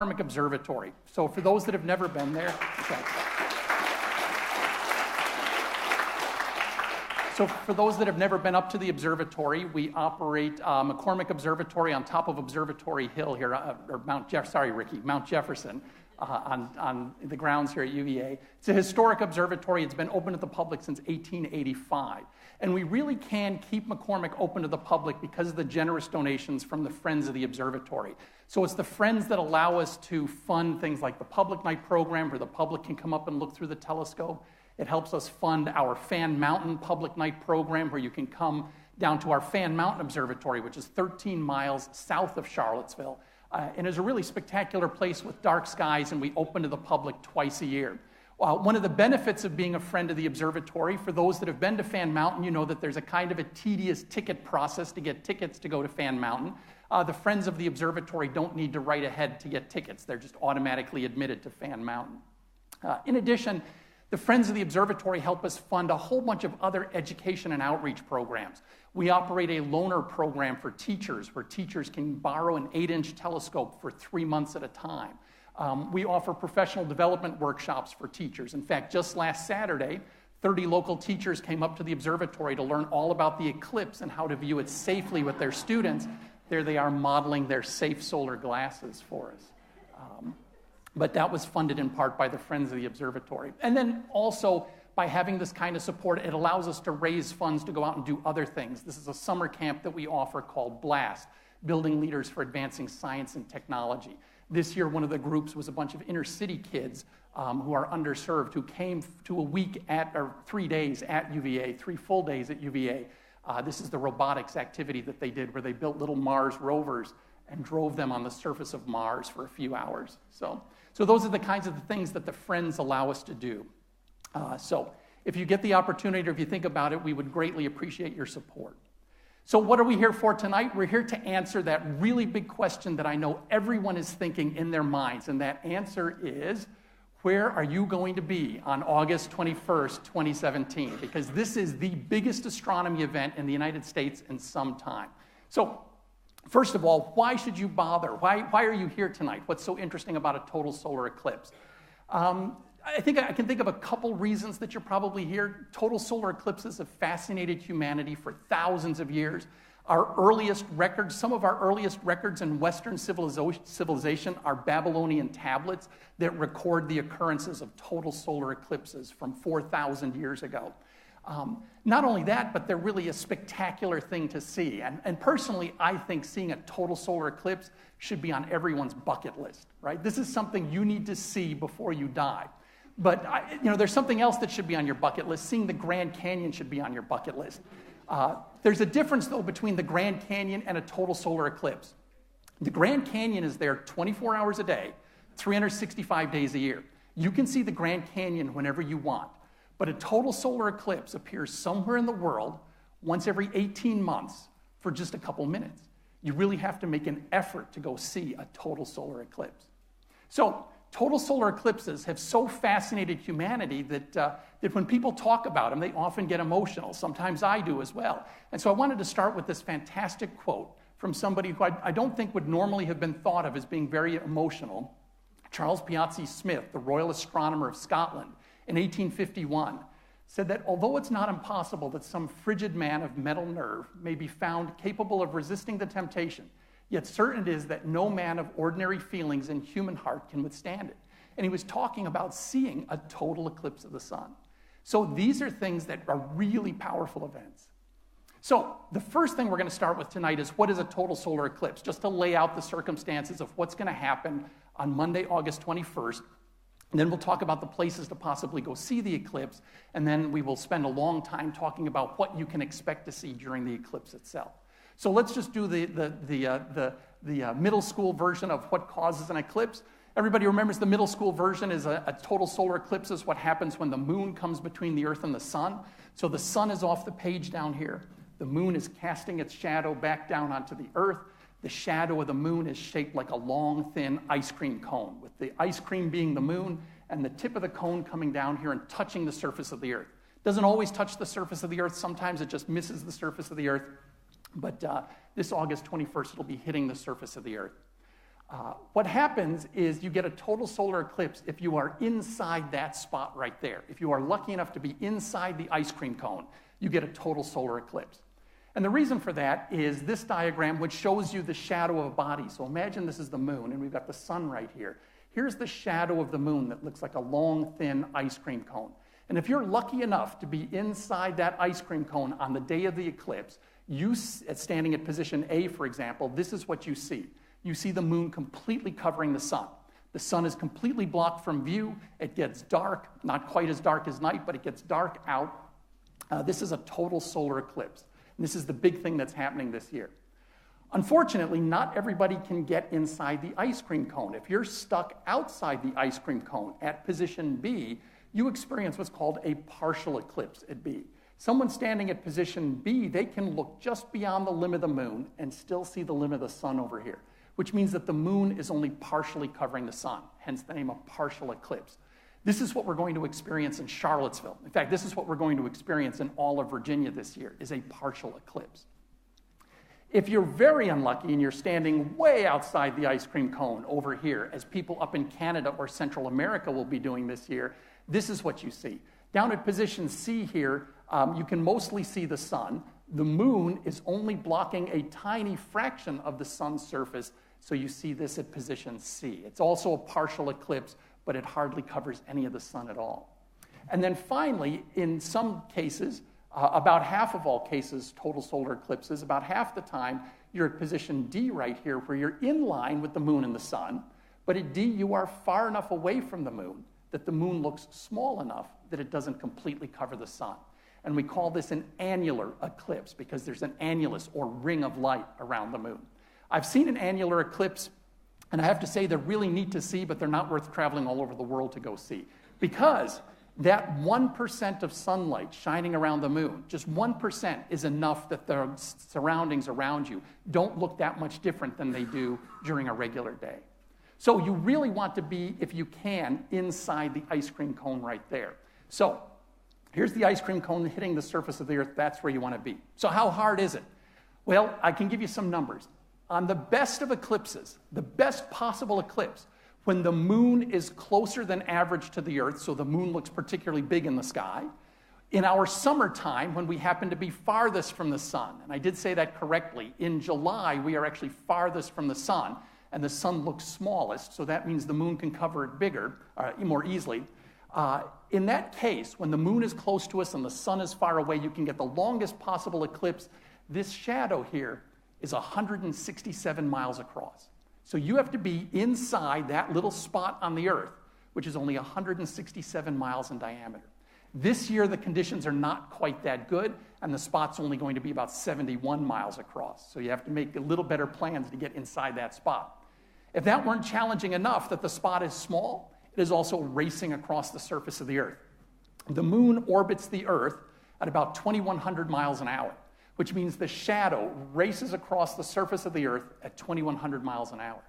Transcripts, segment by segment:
McCormick Observatory. So for those that have never been there, okay. So for those that have never been up to the observatory, we operate McCormick Observatory on top of Observatory Hill here, or Mount Jefferson, on the grounds here at UVA. It's a historic observatory. It's been open to the public since 1885. And we really can keep McCormick open to the public because of the generous donations from the Friends of the Observatory. So it's the Friends that allow us to fund things like the Public Night program, where the public can come up and look through the telescope. It helps us fund our Fan Mountain Public Night program, where you can come down to our Fan Mountain Observatory, which is 13 miles south of Charlottesville. And is a really spectacular place with dark skies, and we open to the public twice a year. One of the benefits of being a friend of the observatory, for those that have been to Fan Mountain, you know that there's a kind of a tedious ticket process to get tickets to go to Fan Mountain. The Friends of the Observatory don't need to write ahead to get tickets. They're just automatically admitted to Fan Mountain. In addition, the Friends of the Observatory help us fund a whole bunch of other education and outreach programs. We operate a loaner program for teachers, where teachers can borrow an 8-inch telescope for 3 months at a time. We offer professional development workshops for teachers. In fact, just last Saturday, 30 local teachers came up to the observatory to learn all about the eclipse and how to view it safely with their students. There they are modeling their safe solar glasses for us. But that was funded in part by the Friends of the Observatory. And then also, by having this kind of support, it allows us to raise funds to go out and do other things. This is a summer camp that we offer called BLAST, Building Leaders for Advancing Science and Technology. This year, one of the groups was a bunch of inner city kids who are underserved, who came to a week or 3 days at UVA, 3 full days at UVA. This is the robotics activity that they did, where they built little Mars rovers and drove them on the surface of Mars for a few hours. So those are the kinds of things that the Friends allow us to do. So if you get the opportunity, or if you think about it, we would greatly appreciate your support. So what are we here for tonight? We're here to answer that really big question that I know everyone is thinking in their minds, and that answer is, where are you going to be on August 21st, 2017? Because this is the biggest astronomy event in the United States in some time. So first of all, why should you bother? Why are you here tonight? What's so interesting about a total solar eclipse? I think I can think of a couple reasons that you're probably here. Total solar eclipses have fascinated humanity for thousands of years. Our earliest records, some of our earliest records in Western civilization are Babylonian tablets that record the occurrences of total solar eclipses from 4,000 years ago. Not only that, but they're really a spectacular thing to see. And personally, I think seeing a total solar eclipse should be on everyone's bucket list, right? This is something you need to see before you die. But there's something else that should be on your bucket list. Seeing the Grand Canyon should be on your bucket list. There's a difference, though, between the Grand Canyon and a total solar eclipse. The Grand Canyon is there 24 hours a day, 365 days a year. You can see the Grand Canyon whenever you want. But a total solar eclipse appears somewhere in the world once every 18 months for just a couple minutes. You really have to make an effort to go see a total solar eclipse. So total solar eclipses have so fascinated humanity that when people talk about them, they often get emotional. Sometimes I do as well. And so I wanted to start with this fantastic quote from somebody who I don't think would normally have been thought of as being very emotional. Charles Piazzi Smith, the Royal Astronomer of Scotland, in 1851, said that although it's not impossible that some frigid man of metal nerve may be found capable of resisting the temptation, yet certain it is that no man of ordinary feelings and human heart can withstand it. And he was talking about seeing a total eclipse of the sun. So these are things that are really powerful events. So the first thing we're going to start with tonight is, what is a total solar eclipse? Just to lay out the circumstances of what's going to happen on Monday, August 21st. And then we'll talk about the places to possibly go see the eclipse, and then we will spend a long time talking about what you can expect to see during the eclipse itself. So let's just do the middle school version of what causes an eclipse. Everybody remembers the middle school version is a total solar eclipse is what happens when the moon comes between the earth and the sun. So the sun is off the page down here. The moon is casting its shadow back down onto the earth. The shadow of the moon is shaped like a long, thin ice cream cone, with the ice cream being the moon and the tip of the cone coming down here and touching the surface of the earth. Doesn't always touch the surface of the earth. Sometimes it just misses the surface of the earth. But this August 21st, it'll be hitting the surface of the earth. What happens is you get a total solar eclipse if you are inside that spot right there. If you are lucky enough to be inside the ice cream cone, you get a total solar eclipse. And the reason for that is this diagram, which shows you the shadow of a body. So imagine this is the moon, and we've got the sun right here. Here's the shadow of the moon that looks like a long, thin ice cream cone. And if you're lucky enough to be inside that ice cream cone on the day of the eclipse, you, standing at position A, for example, this is what you see. You see the moon completely covering the sun. The sun is completely blocked from view. It gets dark, not quite as dark as night, but it gets dark out. This is a total solar eclipse. And this is the big thing that's happening this year. Unfortunately, not everybody can get inside the ice cream cone. If you're stuck outside the ice cream cone at position B, you experience what's called a partial eclipse at B. Someone standing at position B, they can look just beyond the limb of the moon and still see the limb of the sun over here, which means that the moon is only partially covering the sun, hence the name of partial eclipse. This is what we're going to experience in Charlottesville. In fact, this is what we're going to experience in all of Virginia this year, is a partial eclipse. If you're very unlucky and you're standing way outside the ice cream cone over here, as people up in Canada or Central America will be doing this year, this is what you see. Down at position C here, you can mostly see the sun. The moon is only blocking a tiny fraction of the sun's surface, so you see this at position C. It's also a partial eclipse, but it hardly covers any of the sun at all. And then finally, in some cases, about half of all cases, total solar eclipses, about half the time, you're at position D right here, where you're in line with the moon and the sun, but at D, you are far enough away from the moon that the moon looks small enough that it doesn't completely cover the sun. And we call this an annular eclipse because there's an annulus or ring of light around the moon. I've seen an annular eclipse, and I have to say they're really neat to see, but they're not worth traveling all over the world to go see. Because that 1% of sunlight shining around the moon, just 1% is enough that the surroundings around you don't look that much different than they do during a regular day. So you really want to be, if you can, inside the ice cream cone right there. So here's the ice cream cone hitting the surface of the earth. That's where you want to be. So how hard is it? Well, I can give you some numbers. On the best of eclipses, the best possible eclipse, when the moon is closer than average to the earth, so the moon looks particularly big in the sky, in our summertime, when we happen to be farthest from the sun, and I did say that correctly, in July, we are actually farthest from the sun, and the sun looks smallest, so that means the moon can cover it bigger, more easily. In that case, when the moon is close to us and the sun is far away, you can get the longest possible eclipse. This shadow here is 167 miles across. So you have to be inside that little spot on the earth, which is only 167 miles in diameter. This year, the conditions are not quite that good, and the spot's only going to be about 71 miles across. So you have to make a little better plans to get inside that spot. If that weren't challenging enough that the spot is small, it is also racing across the surface of the earth. The moon orbits the earth at about 2,100 miles an hour, which means the shadow races across the surface of the earth at 2,100 miles an hour.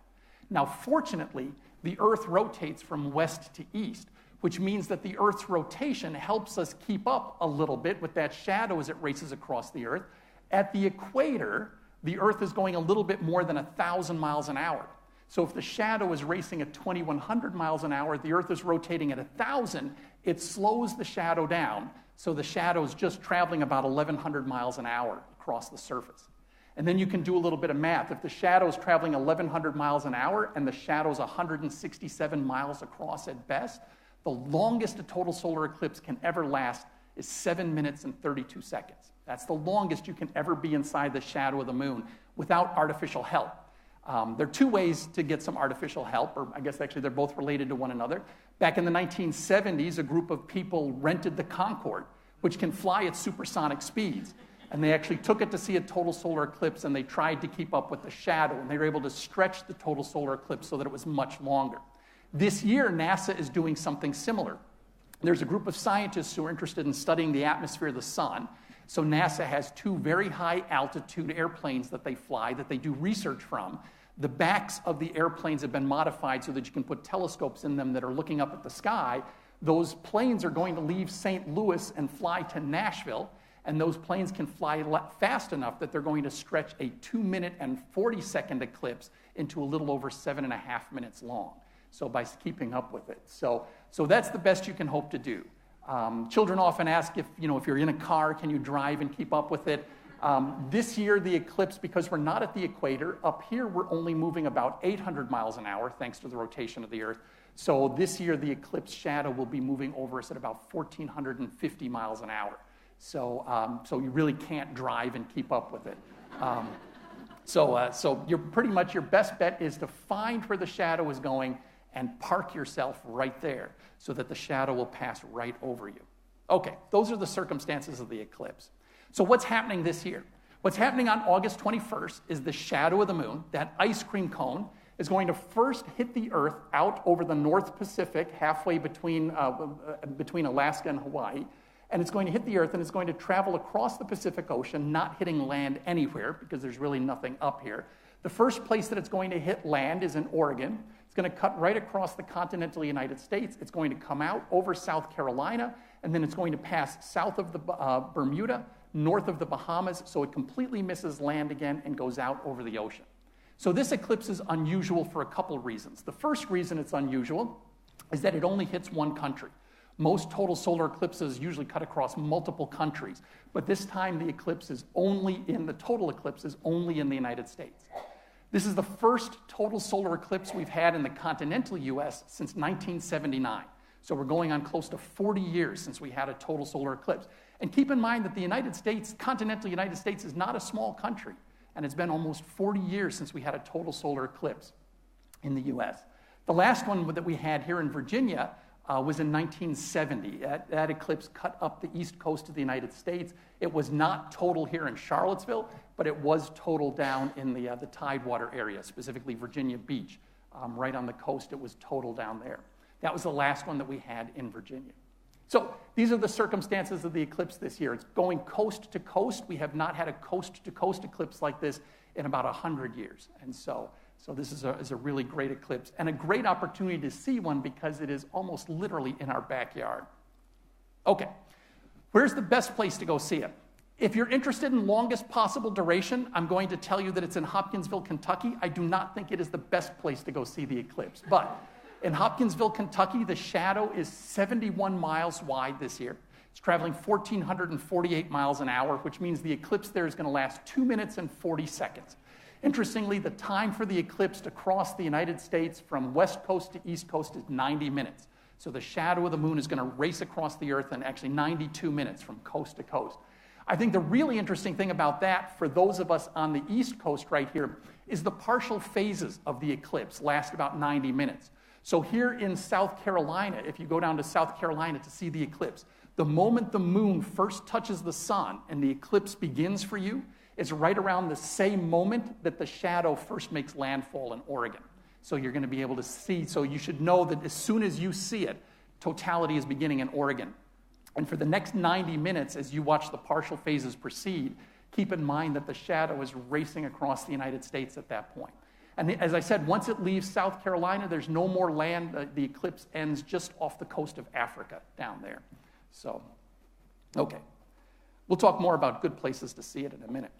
Now, fortunately, the earth rotates from west to east, which means that the earth's rotation helps us keep up a little bit with that shadow as it races across the earth. At the equator, the earth is going a little bit more than 1,000 miles an hour. So if the shadow is racing at 2,100 miles an hour, the earth is rotating at 1,000, it slows the shadow down. So the shadow is just traveling about 1,100 miles an hour across the surface. And then you can do a little bit of math. If the shadow is traveling 1,100 miles an hour and the shadow is 167 miles across at best, the longest a total solar eclipse can ever last is 7 minutes and 32 seconds. That's the longest you can ever be inside the shadow of the moon without artificial help. There are two ways to get some artificial help, or I guess actually they're both related to one another. Back in the 1970s, a group of people rented the Concorde, which can fly at supersonic speeds. And they actually took it to see a total solar eclipse, and they tried to keep up with the shadow, and they were able to stretch the total solar eclipse so that it was much longer. This year, NASA is doing something similar. There's a group of scientists who are interested in studying the atmosphere of the sun. So NASA has two very high altitude airplanes that they fly that they do research from. The backs of the airplanes have been modified so that you can put telescopes in them that are looking up at the sky. Those planes are going to leave St. Louis and fly to Nashville. And those planes can fly fast enough that they're going to stretch a 2-minute and 40-second eclipse into a little over 7.5 minutes long. So by keeping up with it. So that's the best you can hope to do. Children often ask if you're in a car, can you drive and keep up with it? This year, the eclipse, because we're not at the equator, up here we're only moving about 800 miles an hour, thanks to the rotation of the Earth. So this year, the eclipse shadow will be moving over us at about 1,450 miles an hour. So you really can't drive and keep up with it. So you're pretty much, your best bet is to find where the shadow is going and park yourself right there so that the shadow will pass right over you. Okay, those are the circumstances of the eclipse. So what's happening this year? What's happening on August 21st is the shadow of the moon, that ice cream cone, is going to first hit the Earth out over the North Pacific, halfway between Alaska and Hawaii. And it's going to hit the Earth, and it's going to travel across the Pacific Ocean, not hitting land anywhere, because there's really nothing up here. The first place that it's going to hit land is in Oregon. It's going to cut right across the continental United States. It's going to come out over South Carolina, and then it's going to pass south of the Bermuda, north of the Bahamas, so it completely misses land again and goes out over the ocean. So this eclipse is unusual for a couple reasons. The first reason it's unusual is that it only hits one country. Most total solar eclipses usually cut across multiple countries, but this time the total eclipse is only in the United States. This is the first total solar eclipse we've had in the continental US since 1979. So we're going on close to 40 years since we had a total solar eclipse. And keep in mind that the United States, continental United States, is not a small country. And it's been almost 40 years since we had a total solar eclipse in the US. The last one that we had here in Virginia was in 1970. That eclipse cut up the east coast of the United States. It was not total here in Charlottesville, but it was total down in the Tidewater area, specifically Virginia Beach. Right on the coast, it was total down there. That was the last one that we had in Virginia. So these are the circumstances of the eclipse this year. It's going coast to coast. We have not had a coast-to-coast eclipse like this in about 100 years. And so this is a really great eclipse and a great opportunity to see one because it is almost literally in our backyard. Okay, where's the best place to go see it? If you're interested in longest possible duration, I'm going to tell you that it's in Hopkinsville, Kentucky. I do not think it is the best place to go see the eclipse, but in Hopkinsville, Kentucky, the shadow is 71 miles wide this year. It's traveling 1,448 miles an hour, which means the eclipse there is going to last 2 minutes and 40 seconds. Interestingly, the time for the eclipse to cross the United States from west coast to east coast is 90 minutes. So the shadow of the moon is going to race across the Earth in actually 92 minutes from coast to coast. I think the really interesting thing about that, for those of us on the east coast right here, is the partial phases of the eclipse last about 90 minutes. So here in South Carolina, if you go down to South Carolina to see the eclipse, the moment the moon first touches the sun and the eclipse begins for you, is right around the same moment that the shadow first makes landfall in Oregon. So you're going to be able to see, so you should know that as soon as you see it, totality is beginning in Oregon. And for the next 90 minutes, as you watch the partial phases proceed, keep in mind that the shadow is racing across the United States at that point. And as I said, once it leaves South Carolina, there's no more land. The eclipse ends just off the coast of Africa down there. So, okay. We'll talk more about good places to see it in a minute.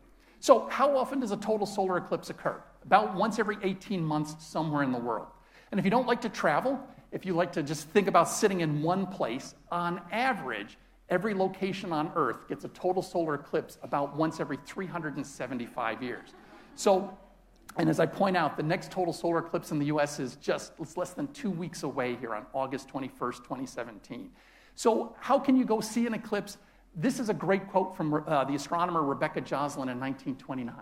So how often does a total solar eclipse occur? About once every 18 months somewhere in the world. And if you don't like to travel, if you like to just think about sitting in one place, on average, every location on Earth gets a total solar eclipse about once every 375 years. So, and as I point out, the next total solar eclipse in the US is it's less than 2 weeks away here on August 21st, 2017. So how can you go see an eclipse? This is a great quote from the astronomer Rebecca Joslin in 1929.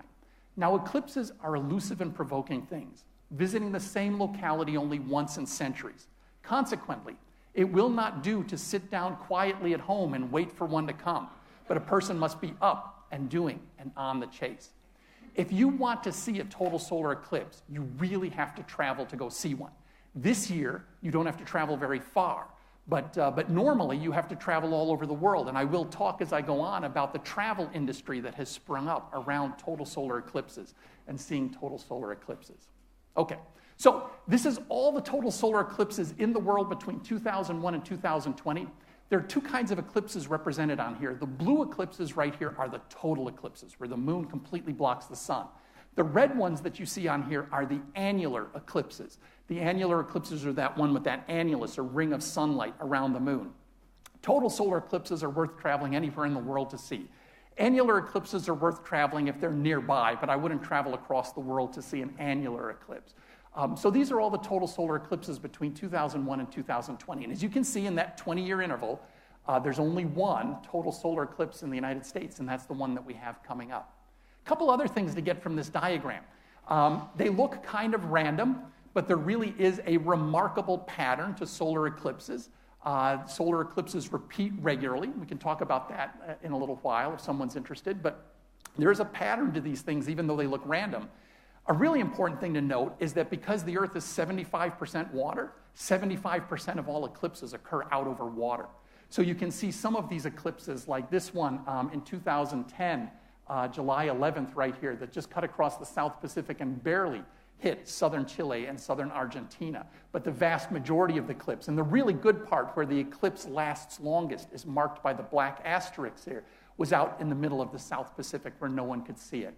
Now, eclipses are elusive and provoking things, visiting the same locality only once in centuries. Consequently, it will not do to sit down quietly at home and wait for one to come, but a person must be up and doing and on the chase. If you want to see a total solar eclipse, you really have to travel to go see one. This year, you don't have to travel very far, but normally you have to travel all over the world, and I will talk as I go on about the travel industry that has sprung up around total solar eclipses and seeing total solar eclipses. Okay, so this is all the total solar eclipses in the world between 2001 and 2020. there are two kinds of eclipses represented on here. The blue eclipses right here are the total eclipses, where the moon completely blocks the sun. The red ones that you see on here are the annular eclipses. The annular eclipses are that one with that annulus, or ring of sunlight around the moon. Total solar eclipses are worth traveling anywhere in the world to see. Annular eclipses are worth traveling if they're nearby, but I wouldn't travel across the world to see an annular eclipse. So these are all the total solar eclipses between 2001 and 2020. And as you can see in that 20-year interval, there's only one total solar eclipse in the United States, and that's the one that we have coming up. A couple other things to get from this diagram. They look kind of random, but there really is a remarkable pattern to solar eclipses. Solar eclipses repeat regularly. We can talk about that in a little while if someone's interested, but there's a pattern to these things even though they look random. A really important thing to note is that because the Earth is 75% water, 75% of all eclipses occur out over water. So you can see some of these eclipses, like this one in 2010, July 11th right here, that just cut across the South Pacific and barely hit southern Chile and southern Argentina. But the vast majority of the eclipse, and the really good part where the eclipse lasts longest is marked by the black asterisk here, was out in the middle of the South Pacific where no one could see it.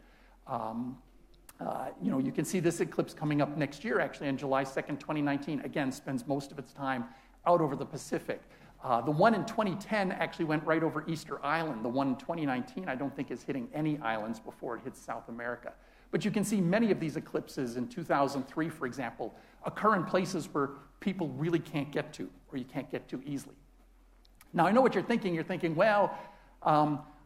You can see this eclipse coming up next year, actually, on July 2nd, 2019. Again, spends most of its time out over the Pacific. The one in 2010 actually went right over Easter Island. The one in 2019, I don't think is hitting any islands before it hits South America. But you can see many of these eclipses in 2003, for example, occur in places where people really can't get to, or you can't get to easily. Now, I know what you're thinking. You're thinking, well,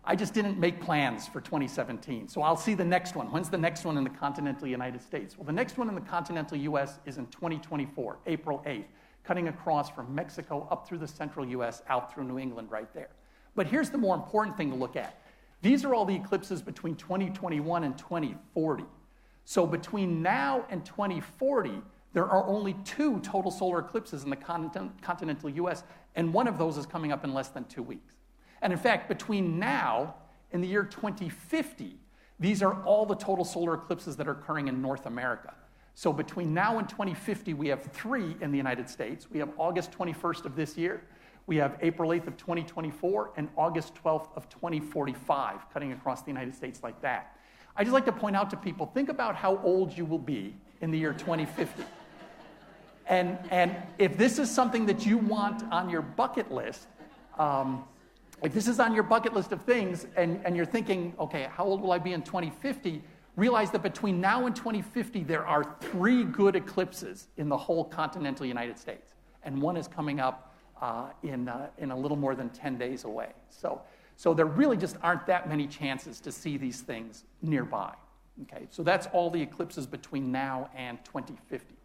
I just didn't make plans for 2017, so I'll see the next one. When's the next one in the continental United States? Well, the next one in the continental U.S. is in 2024, April 8th, cutting across from Mexico up through the central U.S., out through New England right there. But here's the more important thing to look at. These are all the eclipses between 2021 and 2040. So between now and 2040, there are only 2 total solar eclipses in the continental U.S., and one of those is coming up in less than 2 weeks. And in fact, between now and the year 2050, these are all the total solar eclipses that are occurring in North America. So between now and 2050, we have 3 in the United States. We have August 21st of this year, we have April 8th of 2024, and August 12th of 2045, cutting across the United States like that. I just like to point out to people, think about how old you will be in the year 2050. And if this is something that you want on your bucket list, if this is on your bucket list of things, and you're thinking, okay, how old will I be in 2050? Realize that between now and 2050, there are 3 good eclipses in the whole continental United States. And one is coming up in a little more than 10 days away. So there really just aren't that many chances to see these things nearby. Okay, so that's all the eclipses between now and 2050.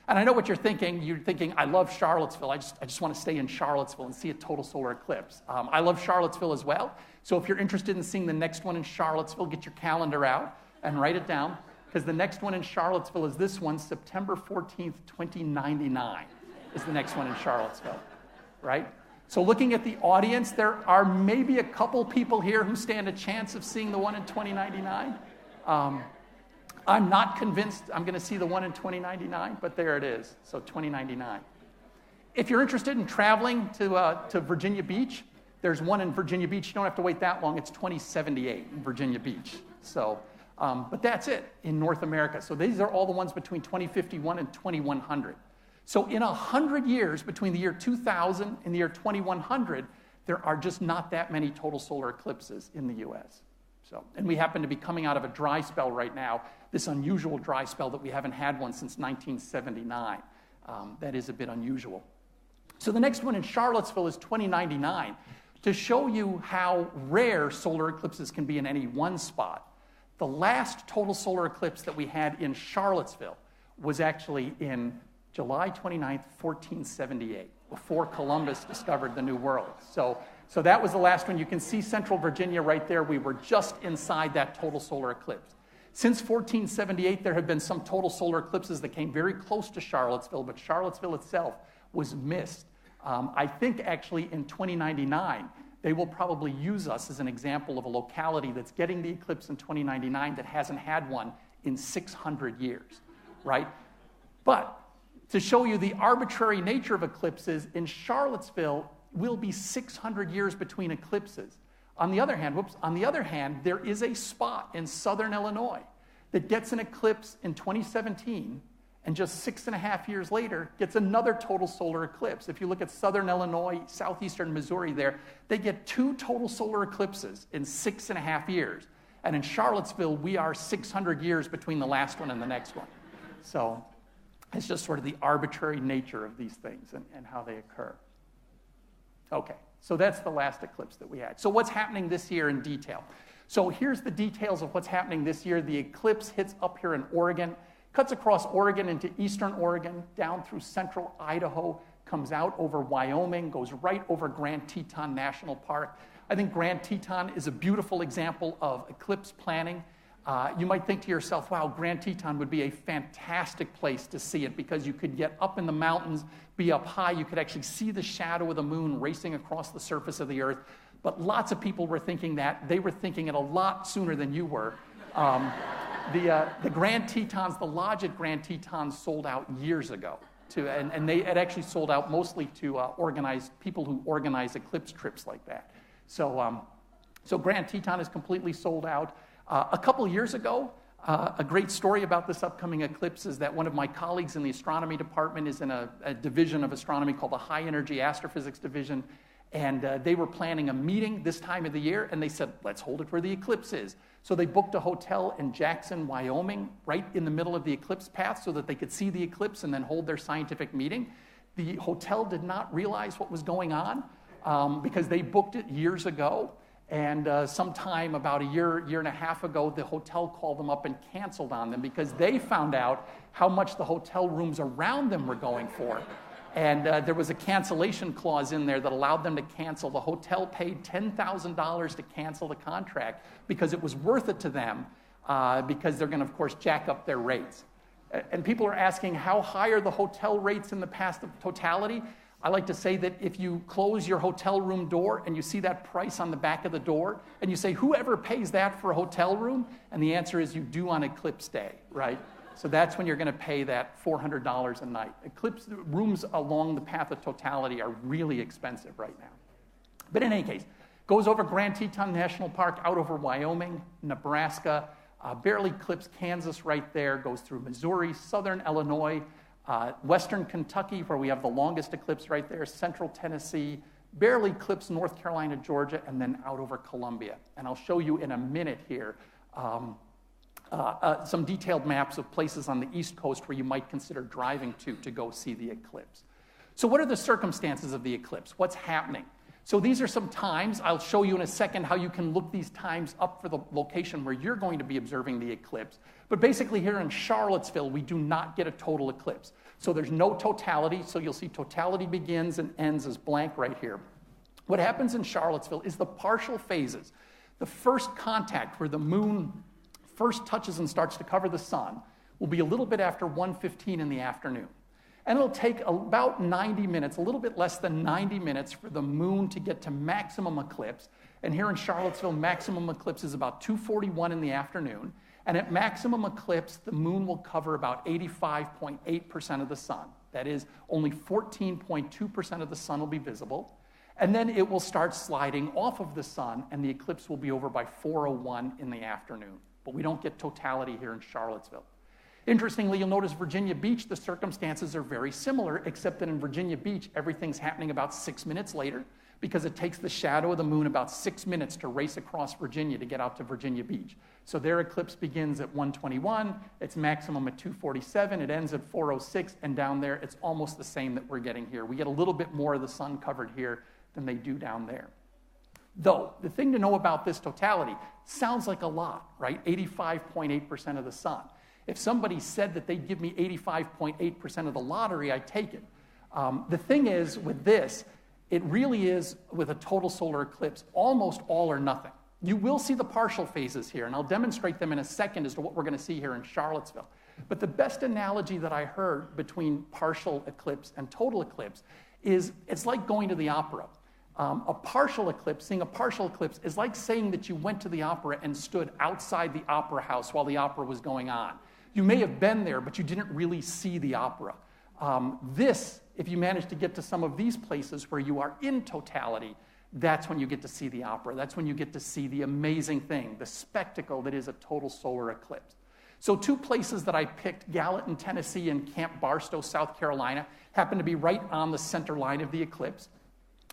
And I know what you're thinking. You're thinking, I love Charlottesville. I just want to stay in Charlottesville and see a total solar eclipse. I love Charlottesville as well. So if you're interested in seeing the next one in Charlottesville, get your calendar out and write it down, because the next one in Charlottesville is this one, September 14th, 2099 is the next one in Charlottesville, right? So looking at the audience, there are maybe a couple people here who stand a chance of seeing the one in 2099. I'm not convinced I'm going to see the one in 2099, but there it is, so 2099. If you're interested in traveling to Virginia Beach, there's one in Virginia Beach. You don't have to wait that long. It's 2078 in Virginia Beach. So, but that's it in North America. So these are all the ones between 2051 and 2100. So in 100 years, between the year 2000 and the year 2100, there are just not that many total solar eclipses in the U.S. And we happen to be coming out of a dry spell right now, this unusual dry spell that we haven't had one since 1979. That is a bit unusual. So the next one in Charlottesville is 2099. To show you how rare solar eclipses can be in any one spot, the last total solar eclipse that we had in Charlottesville was actually in July 29th, 1478, before Columbus discovered the New World. So that was the last one. You can see central Virginia right there. We were just inside that total solar eclipse. Since 1478, there have been some total solar eclipses that came very close to Charlottesville, but Charlottesville itself was missed. I think actually in 2099, they will probably use us as an example of a locality that's getting the eclipse in 2099 that hasn't had one in 600 years, right? But to show you the arbitrary nature of eclipses, in Charlottesville, will be 600 years between eclipses. On the other hand, there is a spot in southern Illinois that gets an eclipse in 2017, and just 6.5 years later gets another total solar eclipse. If you look at southern Illinois, southeastern Missouri there, they get 2 total solar eclipses in 6.5 years. And in Charlottesville, we are 600 years between the last one and the next one. So it's just sort of the arbitrary nature of these things and how they occur. Okay, so that's the last eclipse that we had. So what's happening this year in detail? So here's the details of what's happening this year. The eclipse hits up here in Oregon, cuts across Oregon into eastern Oregon, down through central Idaho, comes out over Wyoming, goes right over Grand Teton National Park. I think Grand Teton is a beautiful example of eclipse planning. You might think to yourself, wow, Grand Teton would be a fantastic place to see it because you could get up in the mountains, be up high, you could actually see the shadow of the moon racing across the surface of the earth. But lots of people were thinking that. They were thinking it a lot sooner than you were. The Grand Tetons, the lodge at Grand Tetons sold out years ago. And it actually sold out mostly to people who organize eclipse trips like that. So Grand Teton is completely sold out. A couple years ago, a great story about this upcoming eclipse is that one of my colleagues in the astronomy department is in a division of astronomy called the High Energy Astrophysics Division. And they were planning a meeting this time of the year, and they said, let's hold it where the eclipse is. So they booked a hotel in Jackson, Wyoming, right in the middle of the eclipse path so that they could see the eclipse and then hold their scientific meeting. The hotel did not realize what was going on because they booked it years ago. And sometime about a year and a half ago, the hotel called them up and canceled on them because they found out how much the hotel rooms around them were going for. And there was a cancellation clause in there that allowed them to cancel. The hotel paid $10,000 to cancel the contract because it was worth it to them because they're going to, of course, jack up their rates. And people are asking, how high are the hotel rates in the past of totality? I like to say that if you close your hotel room door and you see that price on the back of the door, and you say, whoever pays that for a hotel room? And the answer is you do on eclipse day, right? So that's when you're going to pay that $400 a night. Eclipse rooms along the path of totality are really expensive right now. But in any case, goes over Grand Teton National Park, out over Wyoming, Nebraska, barely clips Kansas right there, goes through Missouri, southern Illinois, western Kentucky, where we have the longest eclipse right there, central Tennessee, barely clips North Carolina, Georgia, and then out over Columbia. And I'll show you in a minute here some detailed maps of places on the East Coast where you might consider driving to go see the eclipse. So what are the circumstances of the eclipse? What's happening? So these are some times. I'll show you in a second how you can look these times up for the location where you're going to be observing the eclipse. But basically here in Charlottesville, we do not get a total eclipse. So there's no totality. So you'll see totality begins and ends as blank right here. What happens in Charlottesville is the partial phases. The first contact where the moon first touches and starts to cover the sun will be a little bit after 1:15 in the afternoon. And it'll take about 90 minutes, a little bit less than 90 minutes for the moon to get to maximum eclipse. And here in Charlottesville, maximum eclipse is about 2:41 in the afternoon. And at maximum eclipse, the moon will cover about 85.8% of the sun. That is, only 14.2% of the sun will be visible. And then it will start sliding off of the sun, and the eclipse will be over by 4:01 in the afternoon. But we don't get totality here in Charlottesville. Interestingly, you'll notice Virginia Beach, the circumstances are very similar, except that in Virginia Beach, everything's happening about 6 minutes later because it takes the shadow of the moon about 6 minutes to race across Virginia to get out to Virginia Beach. So their eclipse begins at 1:21, it's maximum at 2:47, it ends at 4:06, and down there, it's almost the same that we're getting here. We get a little bit more of the sun covered here than they do down there. Though, the thing to know about this totality, sounds like a lot, right? 85.8% of the sun. If somebody said that they'd give me 85.8% of the lottery, I'd take it. The thing is, with this, it really is, with a total solar eclipse, almost all or nothing. You will see the partial phases here, and I'll demonstrate them in a second as to what we're going to see here in Charlottesville. But the best analogy that I heard between partial eclipse and total eclipse is it's like going to the opera. Seeing a partial eclipse is like saying that you went to the opera and stood outside the opera house while the opera was going on. You may have been there, but you didn't really see the opera. This if you manage to get to some of these places where you are in totality, that's when you get to see the opera. That's when you get to see the amazing thing, the spectacle that is a total solar eclipse. So 2 places that I picked, Gallatin, Tennessee, and Camp Barstow, South Carolina, happen to be right on the center line of the eclipse.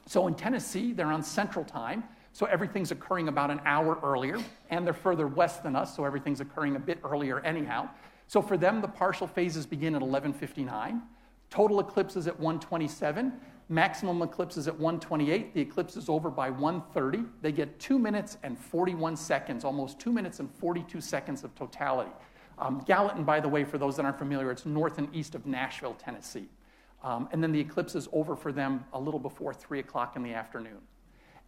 So in Tennessee, they're on Central Time, so everything's occurring about an hour earlier, and they're further west than us, so everything's occurring a bit earlier anyhow. So for them, the partial phases begin at 11:59. Total eclipse is at 1:27. Maximum eclipse is at 1:28. The eclipse is over by 1:30. They get 2 minutes and 41 seconds, almost 2 minutes and 42 seconds of totality. Gallatin, by the way, for those that aren't familiar, it's north and east of Nashville, Tennessee. And then the eclipse is over for them a little before 3 o'clock in the afternoon.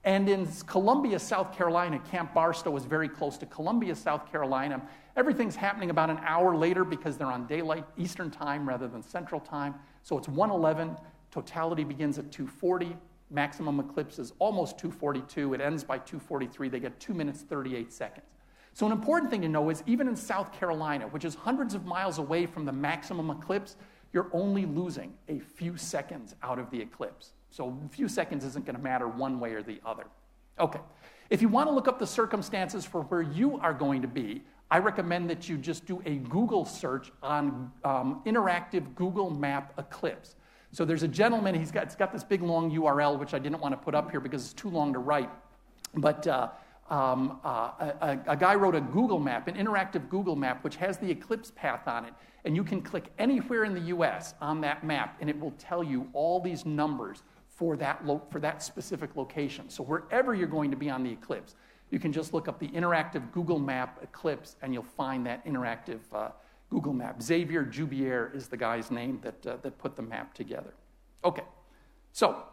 And in Columbia, South Carolina, Camp Barstow is very close to Columbia, South Carolina. Everything's happening about an hour later because they're on daylight Eastern time rather than Central time. So it's 1:11. Totality begins at 2:40. Maximum eclipse is almost 2:42. It ends by 2:43. They get 2 minutes, 38 seconds. So an important thing to know is even in South Carolina, which is hundreds of miles away from the maximum eclipse, you're only losing a few seconds out of the eclipse. So a few seconds isn't going to matter one way or the other. Okay. If you want to look up the circumstances for where you are going to be, I recommend that you just do a Google search on interactive Google Map eclipse. So there's a gentleman, it's got this big long URL, which I didn't want to put up here because it's too long to write. But a guy wrote a Google map, an interactive Google map, which has the eclipse path on it. And you can click anywhere in the US on that map, and it will tell you all these numbers for that specific location. So wherever you're going to be on the eclipse, you can just look up the interactive Google map eclipse, and you'll find that interactive Google map. Xavier Jubier is the guy's name that put the map together. Okay, so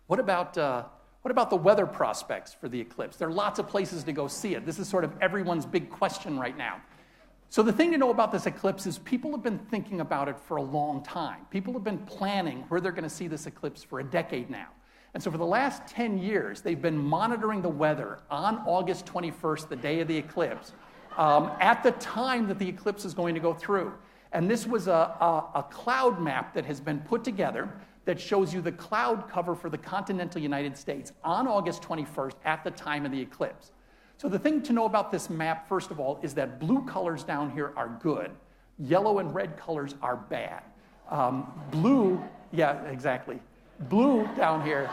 what about the weather prospects for the eclipse? There are lots of places to go see it. This is sort of everyone's big question right now. So the thing to know about this eclipse is people have been thinking about it for a long time. People have been planning where they're going to see this eclipse for a decade now. And so for the last 10 years, they've been monitoring the weather on August 21st, the day of the eclipse, at the time that the eclipse is going to go through. And this was a cloud map that has been put together that shows you the cloud cover for the continental United States on August 21st at the time of the eclipse. So the thing to know about this map, first of all, is that blue colors down here are good. Yellow and red colors are bad. Blue, yeah, exactly. Blue down here.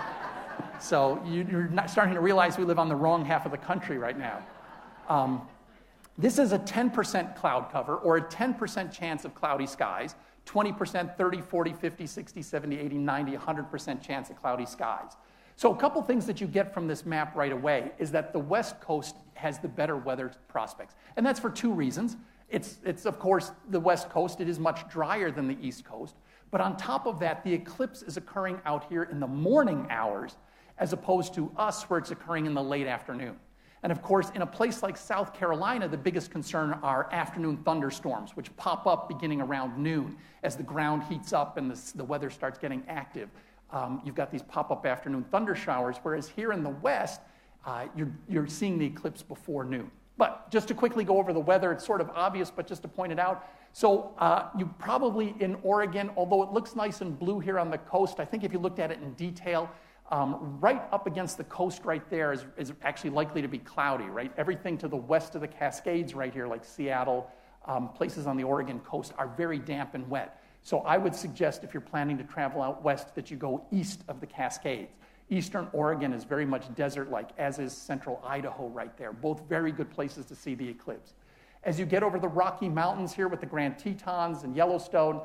So you're not starting to realize we live on the wrong half of the country right now. This is a 10% cloud cover, or a 10% chance of cloudy skies, 20%, 30, 40, 50, 60, 70, 80, 90, 100% chance of cloudy skies. So a couple things that you get from this map right away is that the West Coast has the better weather prospects. And that's for 2 reasons. It's of course, the West Coast. It is much drier than the East Coast. But on top of that, the eclipse is occurring out here in the morning hours as opposed to us where it's occurring in the late afternoon. And of course, in a place like South Carolina, the biggest concern are afternoon thunderstorms, which pop up beginning around noon as the ground heats up and the weather starts getting active. You've got these pop-up afternoon thunder showers, whereas here in the West, you're seeing the eclipse before noon. But just to quickly go over the weather, it's sort of obvious, but just to point it out. So you probably in Oregon, although it looks nice and blue here on the coast, I think if you looked at it in detail, right up against the coast right there is actually likely to be cloudy, right? Everything to the west of the Cascades right here, like Seattle, places on the Oregon coast, are very damp and wet. So I would suggest if you're planning to travel out west that you go east of the Cascades. Eastern Oregon is very much desert-like, as is central Idaho right there. Both very good places to see the eclipse. As you get over the Rocky Mountains here with the Grand Tetons and Yellowstone,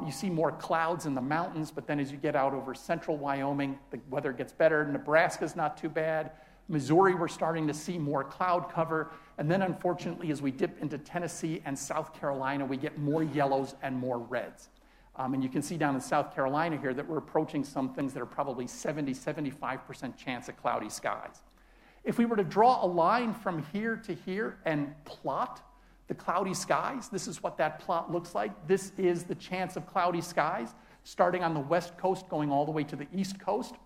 you see more clouds in the mountains, but then as you get out over central Wyoming, the weather gets better. Nebraska's not too bad. Missouri, we're starting to see more cloud cover. And then unfortunately, as we dip into Tennessee and South Carolina, we get more yellows and more reds. And you can see down in South Carolina here that we're approaching some things that are probably 70, 75% chance of cloudy skies. If we were to draw a line from here to here and plot the cloudy skies, this is what that plot looks like. This is the chance of cloudy skies, starting on the west coast, going all the way to the east coast.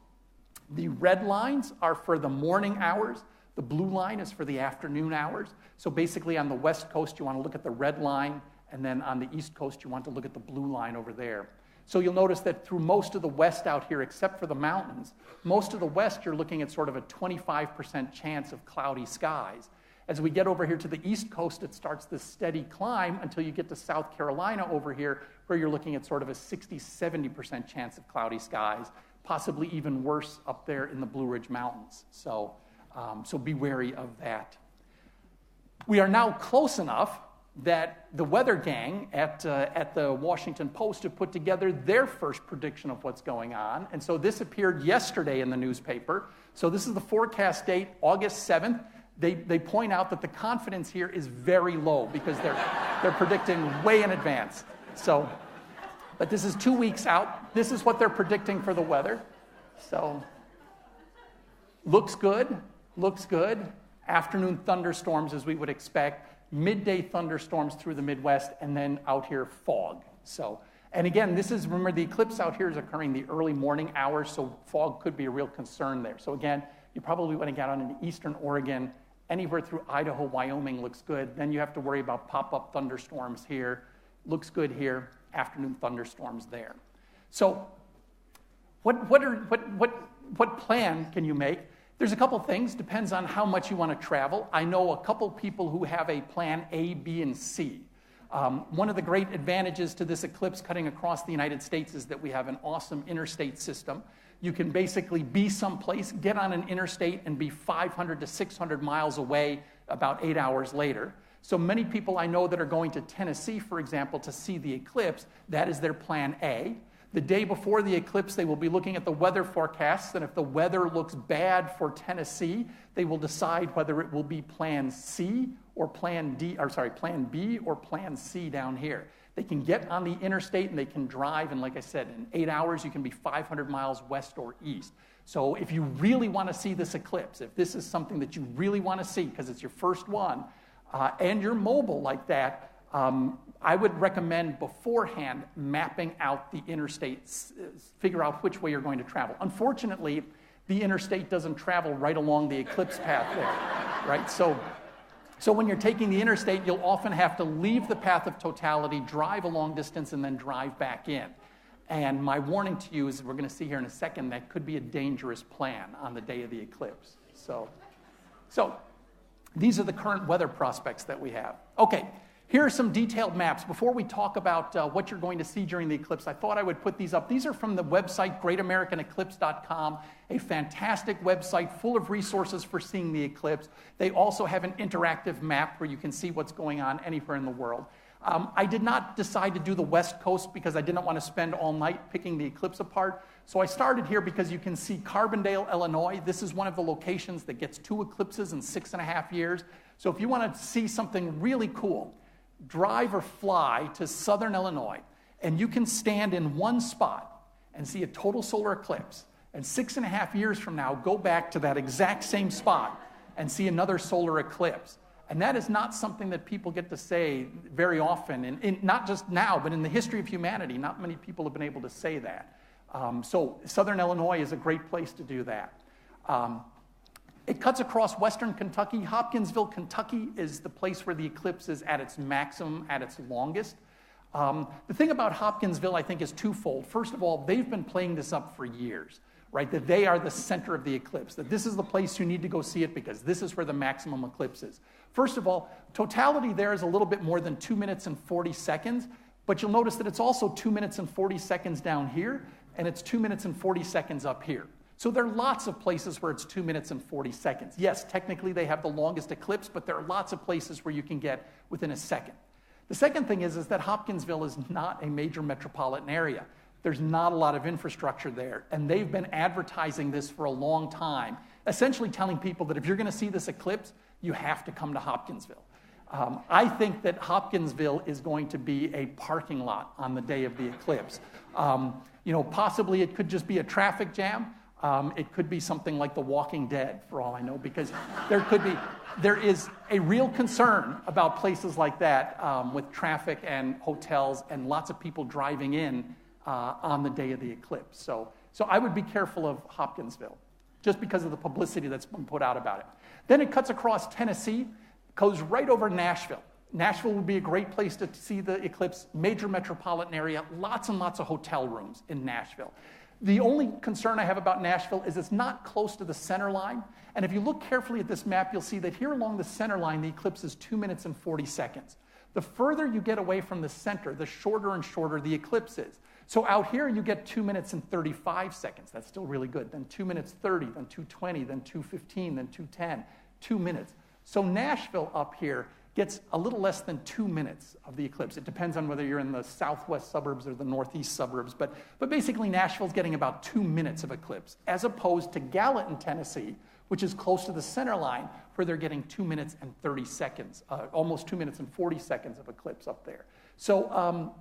The red lines are for the morning hours. The blue line is for the afternoon hours. So basically on the west coast, you want to look at the red line, and then on the east coast, you want to look at the blue line over there. So you'll notice that through most of the west out here, except for the mountains, most of the west, you're looking at sort of a 25% chance of cloudy skies. As we get over here to the east coast, it starts this steady climb until you get to South Carolina over here, where you're looking at sort of a 60-70% chance of cloudy skies, possibly even worse up there in the Blue Ridge Mountains. So be wary of that. We are now close enough that the weather gang at the Washington Post have put together their first prediction of what's going on. And so this appeared yesterday in the newspaper. So this is the forecast date, August 7th. They point out that the confidence here is very low because they're predicting way in advance. So, but this is 2 weeks out. This is what they're predicting for the weather. So, looks good. Afternoon thunderstorms as we would expect. Midday thunderstorms through the Midwest, and then out here fog. So, and again, remember the eclipse out here is occurring the early morning hours, so fog could be a real concern there. So again, you probably want to get out into eastern Oregon. Anywhere through Idaho, Wyoming looks good. Then you have to worry about pop-up thunderstorms here. Looks good here. Afternoon thunderstorms there. So, what plan can you make? There's a couple things. Depends on how much you want to travel. I know a couple people who have a plan A, B, and C. One of the great advantages to this eclipse cutting across the United States is that we have an awesome interstate system. You can basically be someplace, get on an interstate, and be 500 to 600 miles away about 8 hours later. So many people I know that are going to Tennessee, for example, to see the eclipse, that is their plan A. The day before the eclipse, they will be looking at the weather forecasts, and if the weather looks bad for Tennessee, they will decide whether it will be plan C or plan B or plan C down here. They can get on the interstate and they can drive, and like I said, in 8 hours you can be 500 miles west or east. So if you really want to see this eclipse, if this is something that you really want to see because it's your first one, and you're mobile like that, I would recommend beforehand mapping out the interstates, figure out which way you're going to travel. Unfortunately, the interstate doesn't travel right along the eclipse path there, right? So when you're taking the interstate, you'll often have to leave the path of totality, drive a long distance, and then drive back in. And my warning to you is, we're going to see here in a second, that could be a dangerous plan on the day of the eclipse. So these are the current weather prospects that we have. Okay. Here are some detailed maps. Before we talk about what you're going to see during the eclipse, I thought I would put these up. These are from the website greatamericaneclipse.com, a fantastic website full of resources for seeing the eclipse. They also have an interactive map where you can see what's going on anywhere in the world. I did not decide to do the West Coast because I didn't want to spend all night picking the eclipse apart. So I started here because you can see Carbondale, Illinois. This is one of the locations that gets 2 eclipses in 6.5 years. So if you want to see something really cool, drive or fly to southern Illinois, and you can stand in one spot and see a total solar eclipse. And 6.5 years from now, go back to that exact same spot and see another solar eclipse. And that is not something that people get to say very often, and not just now, but in the history of humanity, not many people have been able to say that. So southern Illinois is a great place to do that. It cuts across western Kentucky. Hopkinsville, Kentucky is the place where the eclipse is at its maximum, at its longest. The thing about Hopkinsville, I think, is twofold. First of all, they've been playing this up for years, right? That they are the center of the eclipse, that this is the place you need to go see it because this is where the maximum eclipse is. First of all, totality there is a little bit more than 2 minutes and 40 seconds, but you'll notice that it's also 2 minutes and 40 seconds down here, and it's 2 minutes and 40 seconds up here. So there are lots of places where it's 2 minutes and 40 seconds. Yes, technically they have the longest eclipse, but there are lots of places where you can get within a second. The second thing is that Hopkinsville is not a major metropolitan area. There's not a lot of infrastructure there, and they've been advertising this for a long time, essentially telling people that if you're going to see this eclipse, you have to come to Hopkinsville. I think that Hopkinsville is going to be a parking lot on the day of the eclipse. Possibly it could just be a traffic jam. It could be something like The Walking Dead, for all I know, because there is a real concern about places like that with traffic and hotels and lots of people driving in on the day of the eclipse. So I would be careful of Hopkinsville, just because of the publicity that's been put out about it. Then it cuts across Tennessee, goes right over Nashville. Nashville would be a great place to see the eclipse, major metropolitan area, lots and lots of hotel rooms in Nashville. The only concern I have about Nashville is it's not close to the center line. And if you look carefully at this map, you'll see that here along the center line, the eclipse is 2 minutes and 40 seconds. The further you get away from the center, the shorter and shorter the eclipse is. So out here, you get 2 minutes and 35 seconds. That's still really good. Then 2 minutes 30, then 2:20, then 2:15, then 2:10, 2 minutes. So Nashville up here gets a little less than 2 minutes of the eclipse. It depends on whether you're in the southwest suburbs or the northeast suburbs, but basically Nashville's getting about 2 minutes of eclipse, as opposed to Gallatin, Tennessee, which is close to the center line, where they're getting 2 minutes and 30 seconds, almost 2 minutes and 40 seconds of eclipse up there. So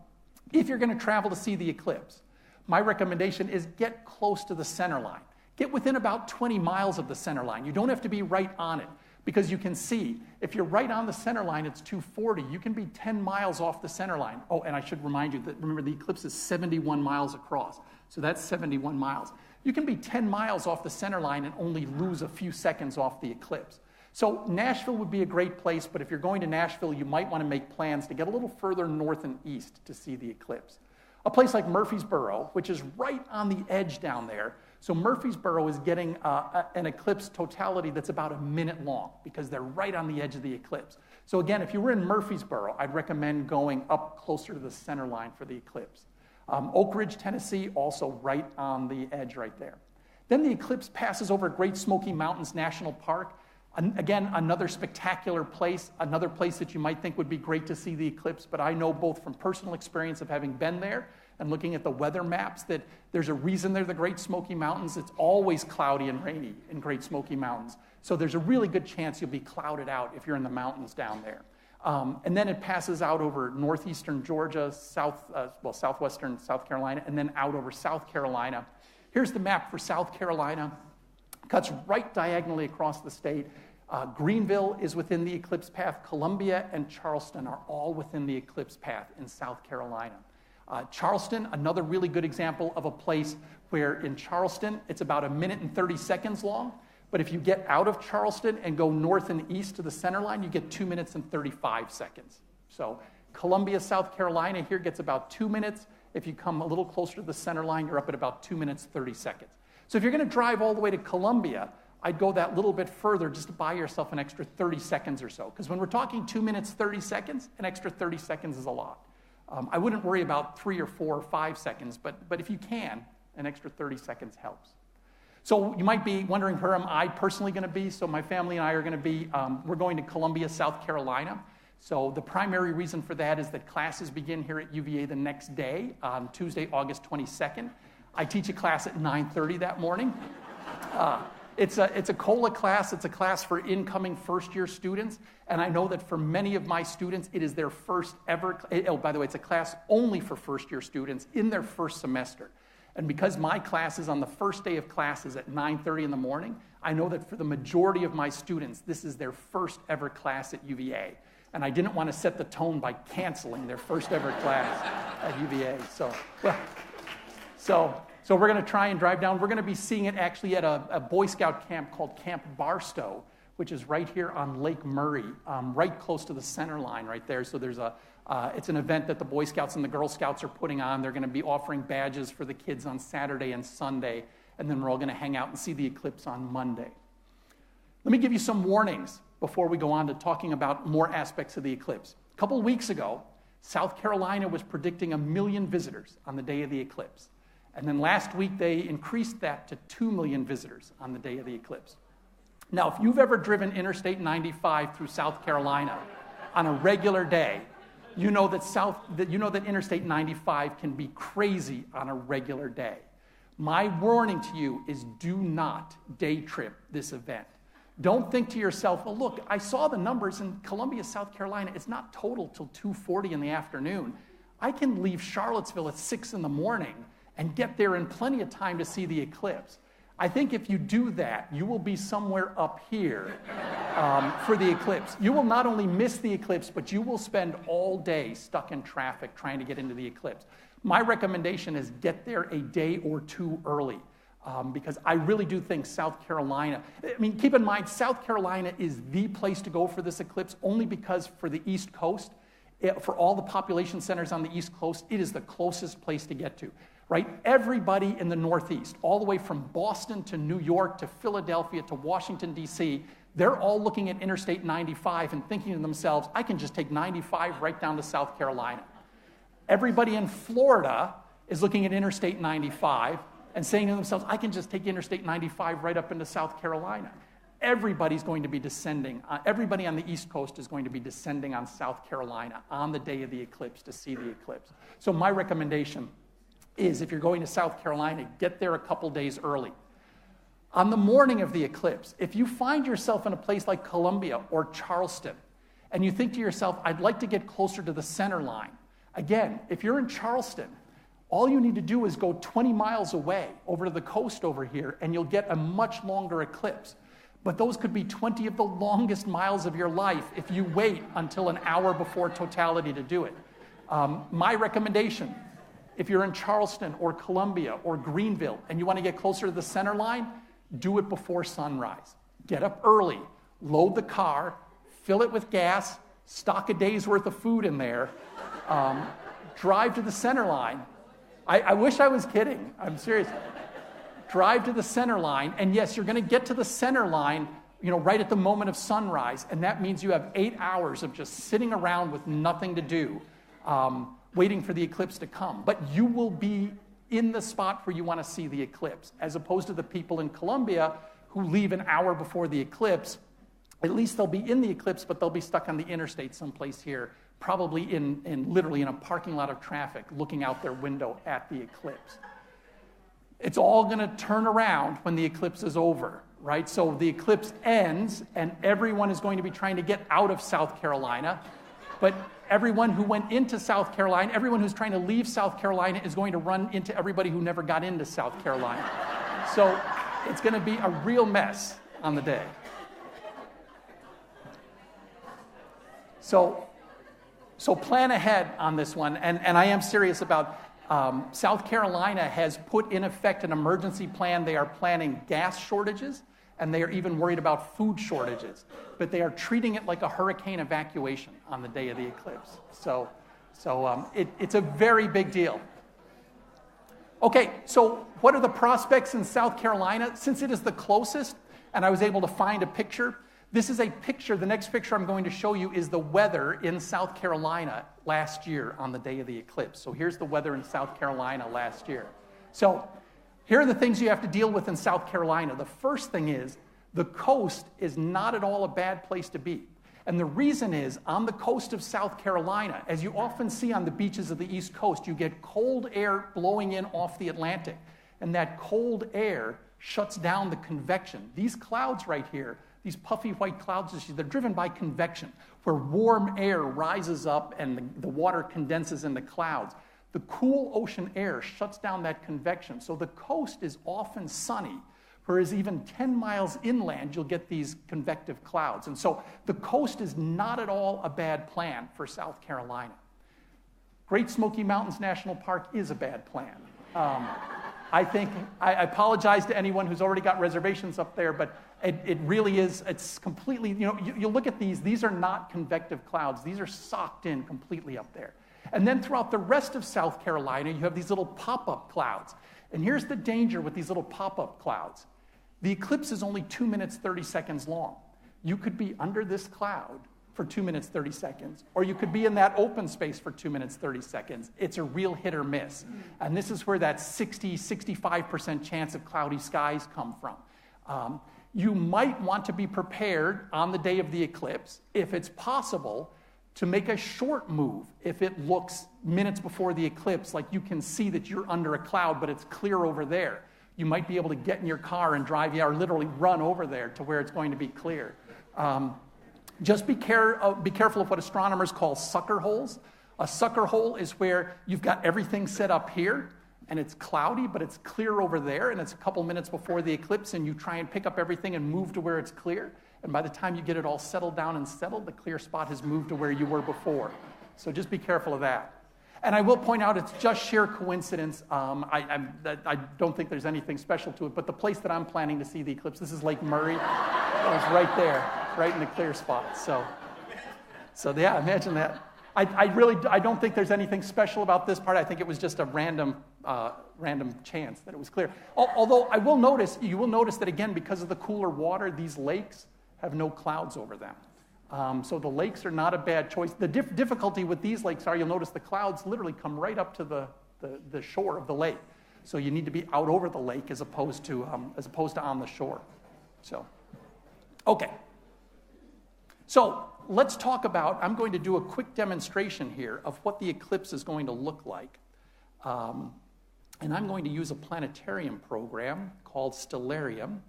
if you're going to travel to see the eclipse, my recommendation is get close to the center line. Get within about 20 miles of the center line. You don't have to be right on it. Because you can see, if you're right on the center line, it's 240. You can be 10 miles off the center line. Oh, and I should remind you that, remember, the eclipse is 71 miles across. So that's 71 miles. You can be 10 miles off the center line and only lose a few seconds off the eclipse. So Nashville would be a great place, but if you're going to Nashville, you might want to make plans to get a little further north and east to see the eclipse. A place like Murfreesboro, which is right on the edge down there. So Murfreesboro is getting an eclipse totality that's about a minute long because they're right on the edge of the eclipse. So again, if you were in Murfreesboro, I'd recommend going up closer to the center line for the eclipse. Oak Ridge, Tennessee, also right on the edge right there. Then the eclipse passes over Great Smoky Mountains National Park. Again, another spectacular place, another place that you might think would be great to see the eclipse, but I know both from personal experience of having been there and looking at the weather maps that there's a reason they're the Great Smoky Mountains. It's always cloudy and rainy in Great Smoky Mountains. So there's a really good chance you'll be clouded out if you're in the mountains down there. And then it passes out over northeastern Georgia, southwestern South Carolina, and then out over South Carolina. Here's the map for South Carolina. Cuts right diagonally across the state. Greenville is within the eclipse path. Columbia and Charleston are all within the eclipse path in South Carolina. Charleston, another really good example of a place where in Charleston, it's about 1 minute and 30 seconds long. But if you get out of Charleston and go north and east to the center line, you get 2 minutes and 35 seconds. So Columbia, South Carolina here gets about 2 minutes. If you come a little closer to the center line, you're up at about 2 minutes, 30 seconds. So if you're going to drive all the way to Columbia, I'd go that little bit further just to buy yourself an extra 30 seconds or so. Because when we're talking 2 minutes, 30 seconds, an extra 30 seconds is a lot. I wouldn't worry about 3 or 4 or 5 seconds, but if you can, an extra 30 seconds helps. So you might be wondering, where am I personally going to be? So my family and I are going to be, we're going to Columbia, South Carolina. So the primary reason for that is that classes begin here at UVA the next day, on Tuesday, August 22nd. I teach a class at 9:30 that morning. It's a COLA class. It's a class for incoming first-year students. And I know that for many of my students, it is their first ever. Oh, by the way, it's a class only for first-year students in their first semester. And because my class is on the first day of classes at 9:30 in the morning, I know that for the majority of my students, this is their first ever class at UVA. And I didn't want to set the tone by canceling their first ever class at UVA. So we're going to try and drive down. We're going to be seeing it actually at a Boy Scout camp called Camp Barstow, which is right here on Lake Murray, right close to the center line right there. So there's it's an event that the Boy Scouts and the Girl Scouts are putting on. They're going to be offering badges for the kids on Saturday and Sunday, and then we're all going to hang out and see the eclipse on Monday. Let me give you some warnings before we go on to talking about more aspects of the eclipse. A couple weeks ago, South Carolina was predicting 1 million visitors on the day of the eclipse. And then last week, they increased that to 2 million visitors on the day of the eclipse. Now, if you've ever driven Interstate 95 through South Carolina on a regular day, you know that Interstate 95 can be crazy on a regular day. My warning to you is do not day trip this event. Don't think to yourself, well, look, I saw the numbers in Columbia, South Carolina. It's not total till 2:40 in the afternoon. I can leave Charlottesville at 6 in the morning and get there in plenty of time to see the eclipse. I think if you do that, you will be somewhere up here for the eclipse. You will not only miss the eclipse, but you will spend all day stuck in traffic trying to get into the eclipse. My recommendation is get there a day or two early. because I really do think South Carolina, I mean, keep in mind, South Carolina is the place to go for this eclipse only because for the East Coast, for all the population centers on the East Coast, it is the closest place to get to, right? Everybody in the Northeast, all the way from Boston to New York to Philadelphia to Washington, D.C., they're all looking at Interstate 95 and thinking to themselves, I can just take 95 right down to South Carolina. Everybody in Florida is looking at Interstate 95 and saying to themselves, I can just take Interstate 95 right up into South Carolina. Everybody's going to be descending. Everybody on the East Coast is going to be descending on South Carolina on the day of the eclipse to see the eclipse. So my recommendation is if you're going to South Carolina, get there a couple days early. On the morning of the eclipse, if you find yourself in a place like Columbia or Charleston, and you think to yourself, I'd like to get closer to the center line. Again, if you're in Charleston, all you need to do is go 20 miles away over to the coast over here, and you'll get a much longer eclipse. But those could be 20 of the longest miles of your life if you wait until an hour before totality to do it. My recommendation, if you're in Charleston or Columbia or Greenville and you want to get closer to the center line, do it before sunrise. Get up early, load the car, fill it with gas, stock a day's worth of food in there, drive to the center line. I wish I was kidding. I'm serious. Drive to the center line, and yes, you're going to get to the center line, right at the moment of sunrise, and that means you have 8 hours of just sitting around with nothing to do, waiting for the eclipse to come. But you will be in the spot where you want to see the eclipse, as opposed to the people in Columbia who leave an hour before the eclipse. At least they'll be in the eclipse, but they'll be stuck on the interstate someplace here, probably literally in a parking lot of traffic, looking out their window at the eclipse. It's all going to turn around when the eclipse is over, right? So the eclipse ends, and everyone is going to be trying to get out of South Carolina. But everyone who went into South Carolina, everyone who's trying to leave South Carolina is going to run into everybody who never got into South Carolina. So it's going to be a real mess on the day. So plan ahead on this one, and I am serious about South Carolina has put in effect an emergency plan. They are planning gas shortages, and they are even worried about food shortages. But they are treating it like a hurricane evacuation on the day of the eclipse. So it's a very big deal. Okay, so what are the prospects in South Carolina? Since it is the closest, and I was able to find a picture, this is a picture. The next picture I'm going to show you is the weather in South Carolina last year on the day of the eclipse. So here's the weather in South Carolina last year. So here are the things you have to deal with in South Carolina. The first thing is the coast is not at all a bad place to be. And the reason is on the coast of South Carolina, as you often see on the beaches of the East Coast, you get cold air blowing in off the Atlantic. And that cold air shuts down the convection. These clouds right here, these puffy white clouds, they're driven by convection, where warm air rises up and the water condenses into clouds. The cool ocean air shuts down that convection. So the coast is often sunny, whereas even 10 miles inland, you'll get these convective clouds. And so the coast is not at all a bad plan for South Carolina. Great Smoky Mountains National Park is a bad plan. I apologize to anyone who's already got reservations up there, but it really is, it's completely, you look at these are not convective clouds. These are socked in completely up there. And then throughout the rest of South Carolina, you have these little pop-up clouds. And here's the danger with these little pop-up clouds. The eclipse is only 2 minutes, 30 seconds long. You could be under this cloud for 2 minutes, 30 seconds, or you could be in that open space for 2 minutes, 30 seconds. It's a real hit or miss. And this is where that 65% chance of cloudy skies come from. You might want to be prepared on the day of the eclipse, if it's possible, to make a short move. If it looks minutes before the eclipse like you can see that you're under a cloud, but it's clear over there, you might be able to get in your car and drive, or literally run over there to where it's going to be clear. Just be careful of what astronomers call sucker holes. A sucker hole is where you've got everything set up here, and it's cloudy, but it's clear over there, and it's a couple minutes before the eclipse, and you try and pick up everything and move to where it's clear. And by the time you get it all settled down and settled, the clear spot has moved to where you were before. So just be careful of that. And I will point out it's just sheer coincidence. I don't think there's anything special to it, but the place that I'm planning to see the eclipse, this is Lake Murray. It was right there, right in the clear spot. So yeah, imagine that. I don't think there's anything special about this part. I think it was just a random chance that it was clear. Although you will notice that again, because of the cooler water, these lakes have no clouds over them. So the lakes are not a bad choice. The difficulty with these lakes are, you'll notice the clouds literally come right up to the shore of the lake. So you need to be out over the lake as opposed to on the shore. So, okay. So let's talk about, I'm going to do a quick demonstration here of what the eclipse is going to look like. And I'm going to use a planetarium program called Stellarium.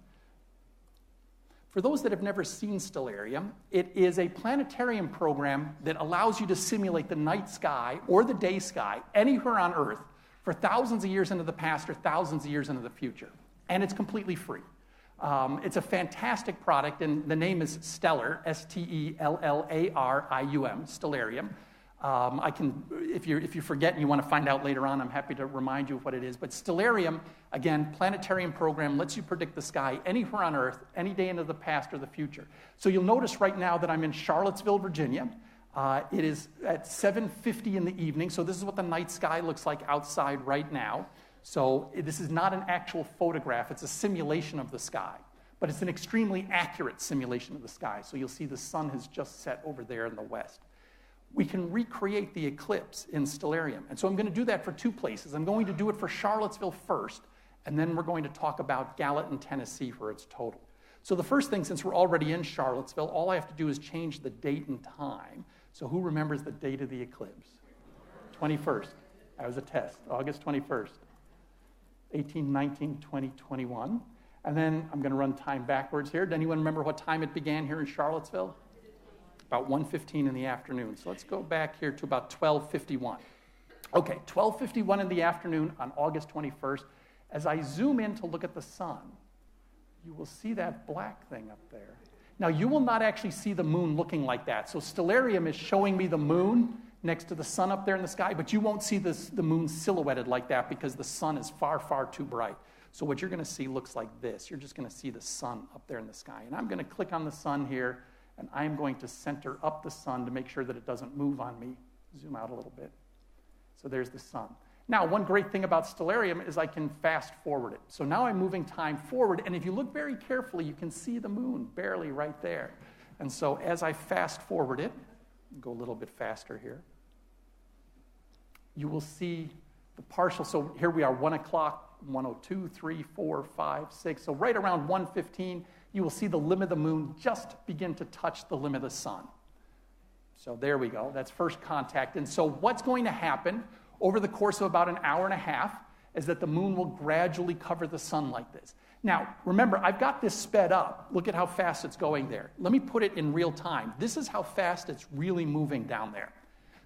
For those that have never seen Stellarium, it is a planetarium program that allows you to simulate the night sky or the day sky anywhere on Earth for thousands of years into the past or thousands of years into the future. And it's completely free. It's a fantastic product, and the name is Stellar, Stellarium, Stellarium. If you forget and you want to find out later on, I'm happy to remind you of what it is. But Stellarium, again, planetarium program, lets you predict the sky anywhere on Earth, any day into the past or the future. So you'll notice right now that I'm in Charlottesville, Virginia. It is at 7:50 in the evening, so this is what the night sky looks like outside right now. So this is not an actual photograph, it's a simulation of the sky. But it's an extremely accurate simulation of the sky. So you'll see the sun has just set over there in the west. We can recreate the eclipse in Stellarium. And so I'm going to do that for two places. I'm going to do it for Charlottesville first, and then we're going to talk about Gallatin, Tennessee for its total. So the first thing, since we're already in Charlottesville, all I have to do is change the date and time. So who remembers the date of the eclipse? 21st. That was a test. August 21st. 18, 19, 20, 21. And then I'm going to run time backwards here. Does anyone remember what time it began here in Charlottesville? About 1:15 in the afternoon. So let's go back here to about 12:51. Okay, 12:51 in the afternoon on August 21st. As I zoom in to look at the sun, you will see that black thing up there. Now, you will not actually see the moon looking like that. So Stellarium is showing me the moon next to the sun up there in the sky, but you won't see the moon silhouetted like that because the sun is far, far too bright. So what you're going to see looks like this. You're just going to see the sun up there in the sky. And I'm going to click on the sun here, and I'm going to center up the sun to make sure that it doesn't move on me. Zoom out a little bit. So there's the sun. Now, one great thing about Stellarium is I can fast forward it. So now I'm moving time forward, and if you look very carefully, you can see the moon barely right there. And so as I fast forward it, go a little bit faster here, you will see the partial. So here we are, 1 o'clock, 1:02, 3, 4, 5, 6. So right around 1:15, you will see the limb of the moon just begin to touch the limb of the sun. So there we go. That's first contact. And so what's going to happen over the course of about an hour and a half is that the moon will gradually cover the sun like this. Now, remember, I've got this sped up. Look at how fast it's going there. Let me put it in real time. This is how fast it's really moving down there.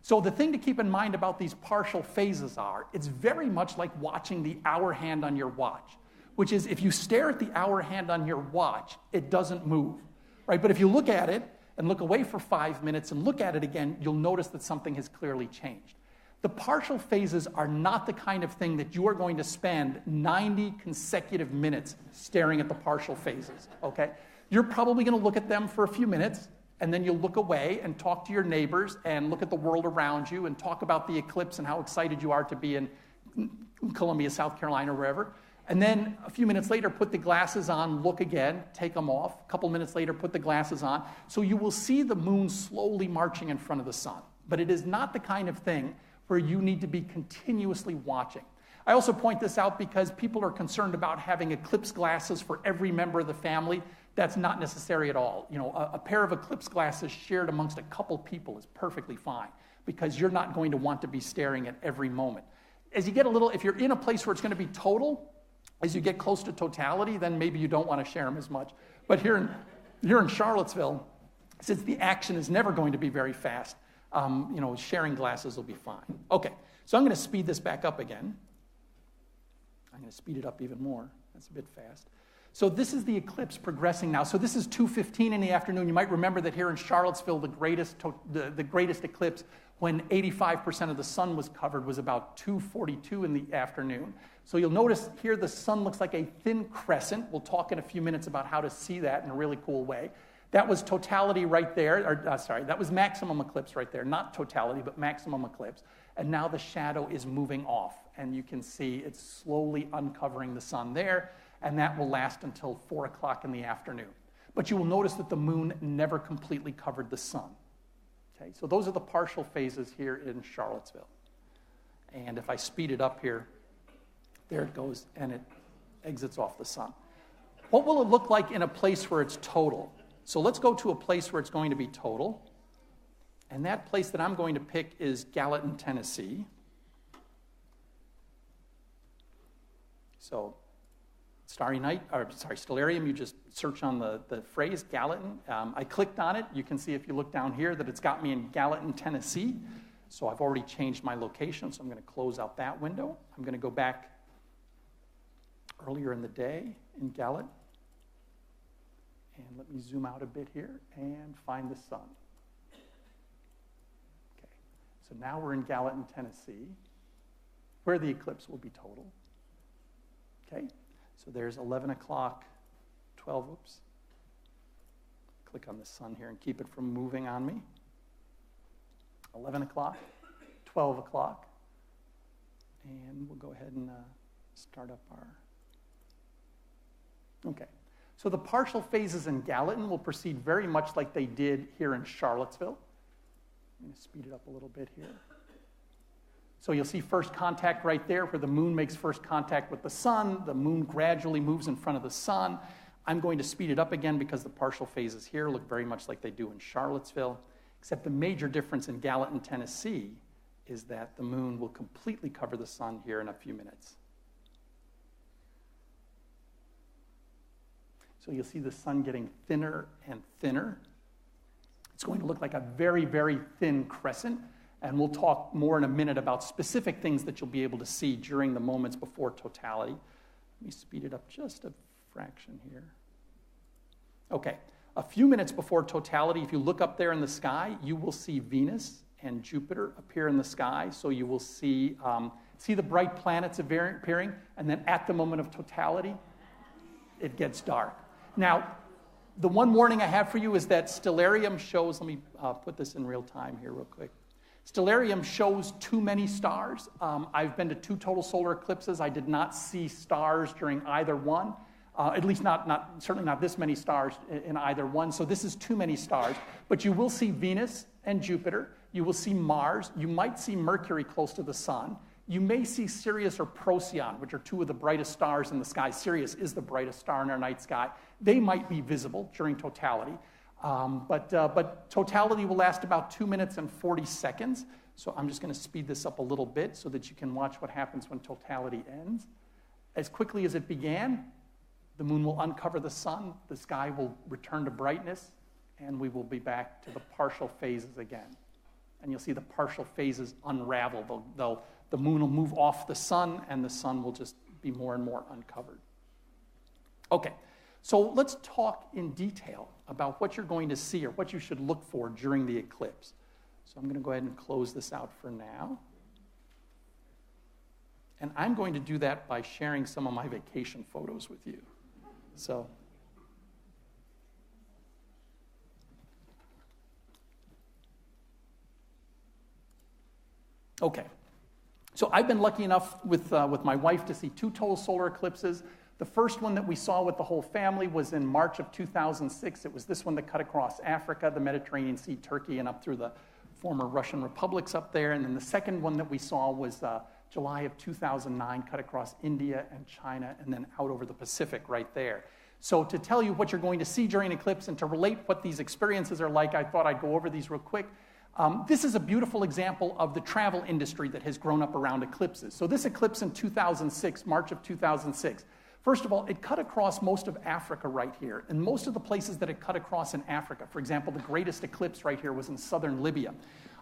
So the thing to keep in mind about these partial phases are, it's very much like watching the hour hand on your watch, which is if you stare at the hour hand on your watch, it doesn't move, right? But if you look at it and look away for 5 minutes and look at it again, you'll notice that something has clearly changed. The partial phases are not the kind of thing that you are going to spend 90 consecutive minutes staring at the partial phases, okay? You're probably going to look at them for a few minutes, and then you'll look away and talk to your neighbors and look at the world around you and talk about the eclipse and how excited you are to be in Columbia, South Carolina, or wherever. And then a few minutes later, put the glasses on, look again, take them off. A couple minutes later, put the glasses on. So you will see the moon slowly marching in front of the sun. But it is not the kind of thing where you need to be continuously watching. I also point this out because people are concerned about having eclipse glasses for every member of the family. That's not necessary at all. You know, a pair of eclipse glasses shared amongst a couple people is perfectly fine because you're not going to want to be staring at every moment. As you get if you're in a place where it's going to be total, as you get close to totality, then maybe you don't want to share them as much. But here in Charlottesville, since the action is never going to be very fast, sharing glasses will be fine. Okay, so I'm going to speed this back up again. I'm going to speed it up even more. That's a bit fast. So this is the eclipse progressing now. So this is 2:15 in the afternoon. You might remember that here in Charlottesville, the greatest eclipse when 85% of the sun was covered was about 2:42 in the afternoon. So you'll notice here the sun looks like a thin crescent. We'll talk in a few minutes about how to see that in a really cool way. That was totality right there, that was maximum eclipse right there. Not totality, but maximum eclipse. And now the shadow is moving off, and you can see it's slowly uncovering the sun there, and that will last until 4 o'clock in the afternoon. But you will notice that the moon never completely covered the sun. Okay, so those are the partial phases here in Charlottesville. And if I speed it up here, there it goes, and it exits off the sun. What will it look like in a place where it's total? So let's go to a place where it's going to be total. And that place that I'm going to pick is Gallatin, Tennessee. So Stellarium, you just search on the phrase Gallatin. I clicked on it. You can see if you look down here that it's got me in Gallatin, Tennessee. So I've already changed my location, so I'm going to close out that window. I'm going to go back earlier in the day in Gallatin. And let me zoom out a bit here and find the sun. Okay, so now we're in Gallatin, Tennessee, where the eclipse will be total. Okay, so there's 11 o'clock, 12, oops. Click on the sun here and keep it from moving on me. 11 o'clock, 12 o'clock, and we'll go ahead and start up our... Okay. So the partial phases in Gallatin will proceed very much like they did here in Charlottesville. I'm going to speed it up a little bit here. So you'll see first contact right there where the moon makes first contact with the sun. The moon gradually moves in front of the sun. I'm going to speed it up again because the partial phases here look very much like they do in Charlottesville, except the major difference in Gallatin, Tennessee is that the moon will completely cover the sun here in a few minutes. So you'll see the sun getting thinner and thinner. It's going to look like a very, very thin crescent, and we'll talk more in a minute about specific things that you'll be able to see during the moments before totality. Let me speed it up just a fraction here. Okay, a few minutes before totality, if you look up there in the sky, you will see Venus and Jupiter appear in the sky. So you will see the bright planets appearing, and then at the moment of totality, it gets dark. Now, the one warning I have for you is that Stellarium shows, let me put this in real time here real quick. Stellarium shows too many stars. I've been to 2 total solar eclipses. I did not see stars during either one, at least certainly not this many stars in either one. So this is too many stars. But you will see Venus and Jupiter. You will see Mars. You might see Mercury close to the sun. You may see Sirius or Procyon, which are 2 of the brightest stars in the sky. Sirius is the brightest star in our night sky. They might be visible during totality. But totality will last about 2 minutes and 40 seconds. So I'm just going to speed this up a little bit so that you can watch what happens when totality ends. As quickly as it began, the moon will uncover the sun, the sky will return to brightness, and we will be back to the partial phases again. And you'll see the partial phases unravel. The moon will move off the sun, and the sun will just be more and more uncovered. Okay, so let's talk in detail about what you're going to see or what you should look for during the eclipse. So I'm going to go ahead and close this out for now. And I'm going to do that by sharing some of my vacation photos with you. So, okay. So I've been lucky enough with my wife to see 2 total solar eclipses. The first one that we saw with the whole family was in March of 2006. It was this one that cut across Africa, the Mediterranean Sea, Turkey, and up through the former Russian republics up there. And then the second one that we saw was July of 2009, cut across India and China, and then out over the Pacific right there. So to tell you what you're going to see during an eclipse and to relate what these experiences are like, I thought I'd go over these real quick. This is a beautiful example of the travel industry that has grown up around eclipses. So this eclipse in 2006, March of 2006, first of all, it cut across most of Africa right here. And most of the places that it cut across in Africa, for example, the greatest eclipse right here was in southern Libya,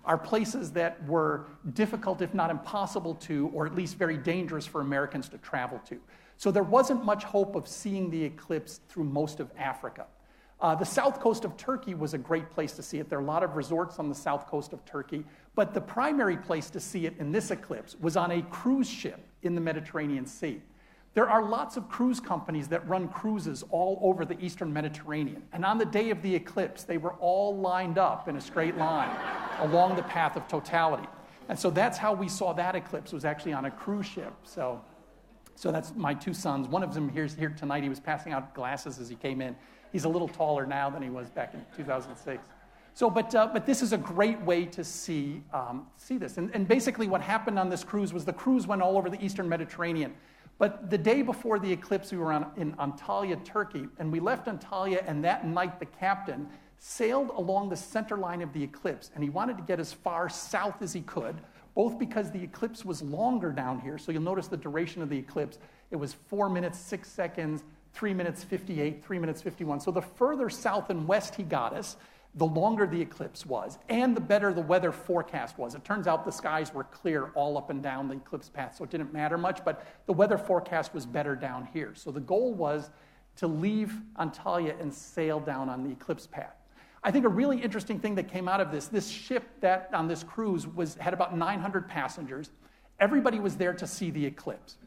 are places that were difficult, if not impossible to, or at least very dangerous for Americans to travel to. So there wasn't much hope of seeing the eclipse through most of Africa. The south coast of Turkey was a great place to see it. There are a lot of resorts on the south coast of Turkey, But the primary place to see it in this eclipse was on a cruise ship in the Mediterranean Sea. There are lots of cruise companies that run cruises all over the eastern Mediterranean. And on the day of the eclipse, they were all lined up in a straight line along the path of totality. And so that's how we saw that eclipse, was actually on a cruise ship. So that's my two sons. One of them here tonight. He was passing out glasses as he came in. He's a little taller now than he was back in 2006. But this is a great way to see this. And basically what happened on this cruise was the cruise went all over the eastern Mediterranean. But the day before the eclipse, we were in Antalya, Turkey, and we left Antalya, and that night the captain sailed along the center line of the eclipse, and he wanted to get as far south as he could, both because the eclipse was longer down here. So you'll notice the duration of the eclipse. It was 4 minutes, 6 seconds, 3 minutes, 58, 3 minutes, 51. So the further south and west he got us, the longer the eclipse was, and the better the weather forecast was. It turns out the skies were clear all up and down the eclipse path, so it didn't matter much, but the weather forecast was better down here. So the goal was to leave Antalya and sail down on the eclipse path. I think a really interesting thing that came out of this ship that on this cruise had about 900 passengers. Everybody was there to see the eclipse.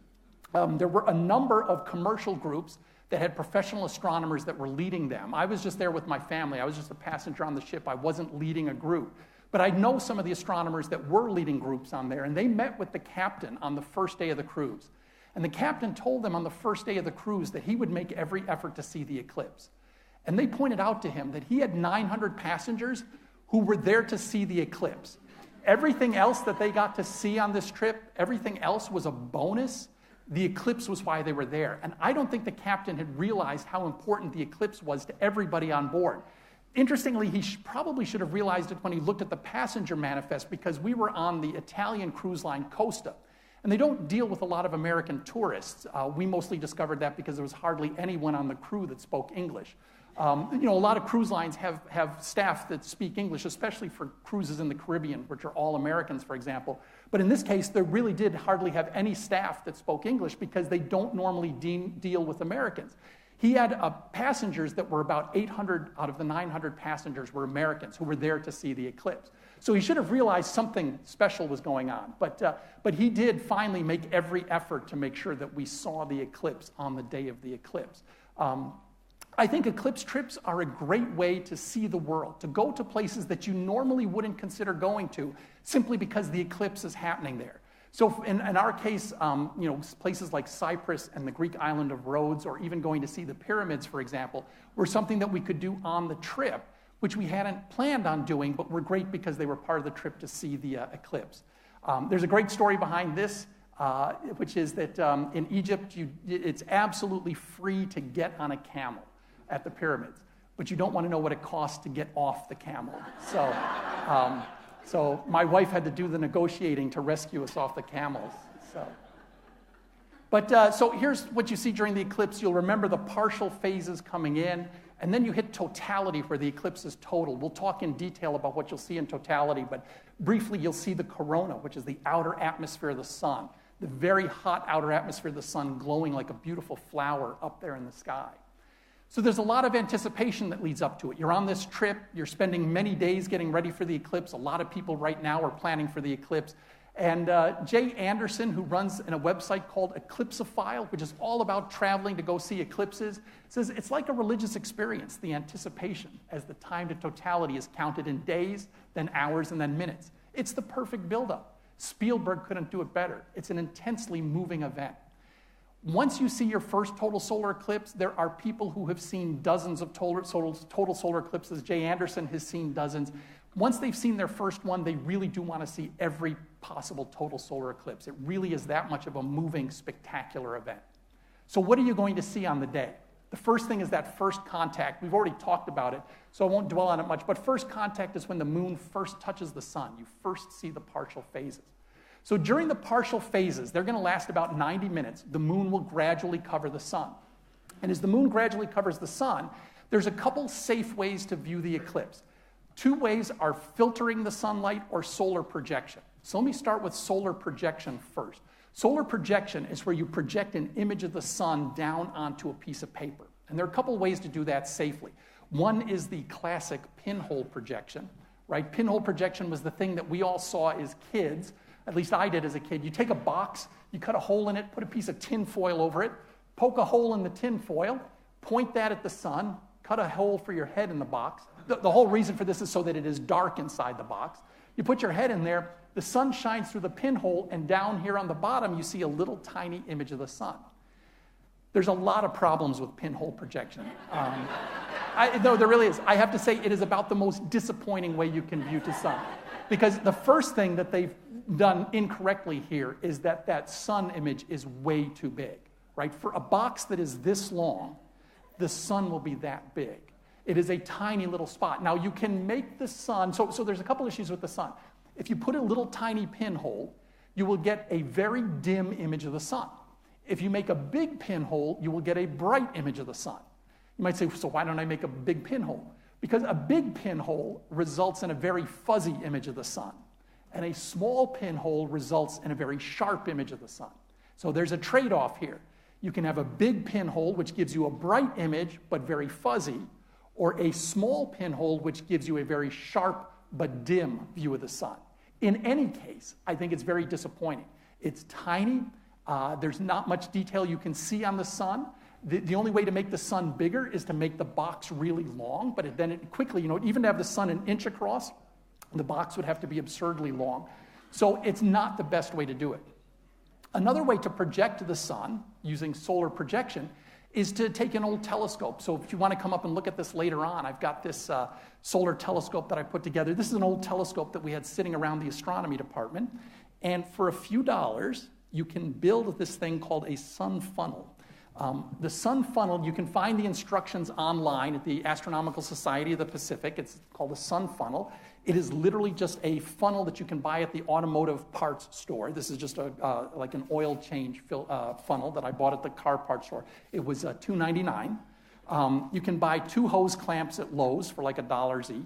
There were a number of commercial groups that had professional astronomers that were leading them. I was just there with my family. I was just a passenger on the ship. I wasn't leading a group. But I know some of the astronomers that were leading groups on there, and they met with the captain on the first day of the cruise. And the captain told them on the first day of the cruise that he would make every effort to see the eclipse. And they pointed out to him that he had 900 passengers who were there to see the eclipse. Everything else that they got to see on this trip, everything else was a bonus. The eclipse was why they were there. And I don't think the captain had realized how important the eclipse was to everybody on board. Interestingly, he probably should have realized it when he looked at the passenger manifest, because we were on the Italian cruise line Costa. And they don't deal with a lot of American tourists. We mostly discovered that because there was hardly anyone on the crew that spoke English. A lot of cruise lines have staff that speak English, especially for cruises in the Caribbean, which are all Americans, for example. But in this case, they really did hardly have any staff that spoke English because they don't normally deal with Americans. He had passengers that were about 800 out of the 900 passengers were Americans who were there to see the eclipse. So he should have realized something special was going on. But he did finally make every effort to make sure that we saw the eclipse on the day of the eclipse. I think eclipse trips are a great way to see the world, to go to places that you normally wouldn't consider going to simply because the eclipse is happening there. So in our case, places like Cyprus and the Greek island of Rhodes, or even going to see the pyramids, for example, were something that we could do on the trip, which we hadn't planned on doing, but were great because they were part of the trip to see the eclipse. There's a great story behind this, which is that in Egypt, it's absolutely free to get on a camel at the pyramids, but you don't want to know what it costs to get off the camel. So my wife had to do the negotiating to rescue us off the camels. So here's what you see during the eclipse. You'll remember the partial phases coming in, and then you hit totality where the eclipse is total. We'll talk in detail about what you'll see in totality, but briefly you'll see the corona, which is the outer atmosphere of the sun, the very hot outer atmosphere of the sun glowing like a beautiful flower up there in the sky. So there's a lot of anticipation that leads up to it. You're on this trip. You're spending many days getting ready for the eclipse. A lot of people right now are planning for the eclipse. And Jay Anderson, who runs a website called Eclipsophile, which is all about traveling to go see eclipses, says it's like a religious experience, the anticipation, as the time to totality is counted in days, then hours, and then minutes. It's the perfect buildup. Spielberg couldn't do it better. It's an intensely moving event. Once you see your first total solar eclipse, there are people who have seen dozens of total solar eclipses. Jay Anderson has seen dozens. Once they've seen their first one, they really do want to see every possible total solar eclipse. It really is that much of a moving, spectacular event. So what are you going to see on the day? The first thing is that first contact. We've already talked about it, so I won't dwell on it much. But first contact is when the moon first touches the sun. You first see the partial phases. So during the partial phases, they're going to last about 90 minutes. The moon will gradually cover the sun. And as the moon gradually covers the sun, there's a couple safe ways to view the eclipse. Two ways are filtering the sunlight or solar projection. So let me start with solar projection first. Solar projection is where you project an image of the sun down onto a piece of paper. And there are a couple ways to do that safely. One is the classic pinhole projection, right? Pinhole projection was the thing that we all saw as kids, at least I did as a kid. You take a box, you cut a hole in it, put a piece of tin foil over it, poke a hole in the tin foil, point that at the sun, cut a hole for your head in the box. The whole reason for this is so that it is dark inside the box. You put your head in there, the sun shines through the pinhole, and down here on the bottom, you see a little tiny image of the sun. There's a lot of problems with pinhole projection. No, there really is. I have to say it is about the most disappointing way you can view the sun. Because the first thing that they've done incorrectly here is that that sun image is way too big, right? For a box that is this long, the sun will be that big. It is a tiny little spot. Now, you can make the sun, so there's a couple issues with the sun. If you put a little tiny pinhole, you will get a very dim image of the sun. If you make a big pinhole, you will get a bright image of the sun. You might say, so why don't I make a big pinhole? Because a big pinhole results in a very fuzzy image of the sun, and a small pinhole results in a very sharp image of the sun. So there's a trade-off here. You can have a big pinhole, which gives you a bright image, but very fuzzy, or a small pinhole, which gives you a very sharp but dim view of the sun. In any case, I think it's very disappointing. It's tiny. There's not much detail you can see on the sun. The only way to make the sun bigger is to make the box really long, but then it quickly, even to have the sun an inch across, the box would have to be absurdly long. So it's not the best way to do it. Another way to project the sun using solar projection is to take an old telescope. So if you want to come up and look at this later on, I've got this solar telescope that I put together. This is an old telescope that we had sitting around the astronomy department. And for a few dollars, you can build this thing called a sun funnel. The sun funnel, you can find the instructions online at the Astronomical Society of the Pacific. It's called a sun funnel. It is literally just a funnel that you can buy at the automotive parts store. This is just like an oil change funnel that I bought at the car parts store. It was $2.99. You can buy 2 hose clamps at Lowe's for like $1 each.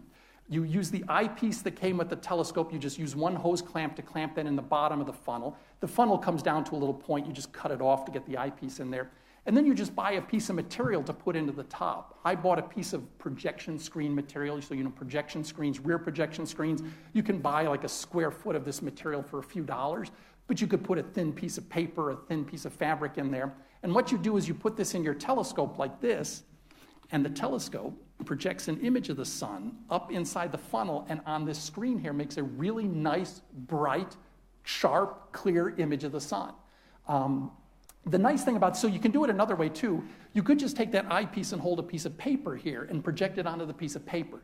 You use the eyepiece that came with the telescope. You just use 1 hose clamp to clamp that in the bottom of the funnel. The funnel comes down to a little point. You just cut it off to get the eyepiece in there. And then you just buy a piece of material to put into the top. I bought a piece of projection screen material. So, projection screens, rear projection screens. You can buy like a square foot of this material for a few dollars, but you could put a thin piece of paper, a thin piece of fabric in there. And what you do is you put this in your telescope like this, and the telescope projects an image of the sun up inside the funnel, and on this screen here makes a really nice, bright, sharp, clear image of the sun. The nice thing about, so you can do it another way too. You could just take that eyepiece and hold a piece of paper here and project it onto the piece of paper.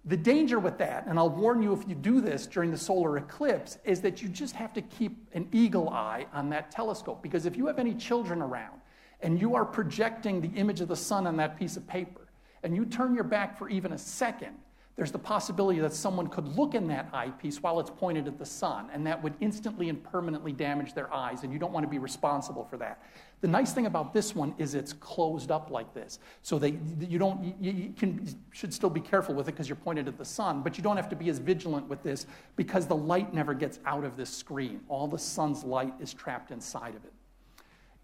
The danger with that, and I'll warn you if you do this during the solar eclipse, is that you just have to keep an eagle eye on that telescope. Because if you have any children around and you are projecting the image of the sun on that piece of paper, and you turn your back for even a second, there's the possibility that someone could look in that eyepiece while it's pointed at the sun, and that would instantly and permanently damage their eyes, and you don't want to be responsible for that. The nice thing about this one is it's closed up like this, so you should still be careful with it because you're pointed at the sun, but you don't have to be as vigilant with this because the light never gets out of this screen. All the sun's light is trapped inside of it.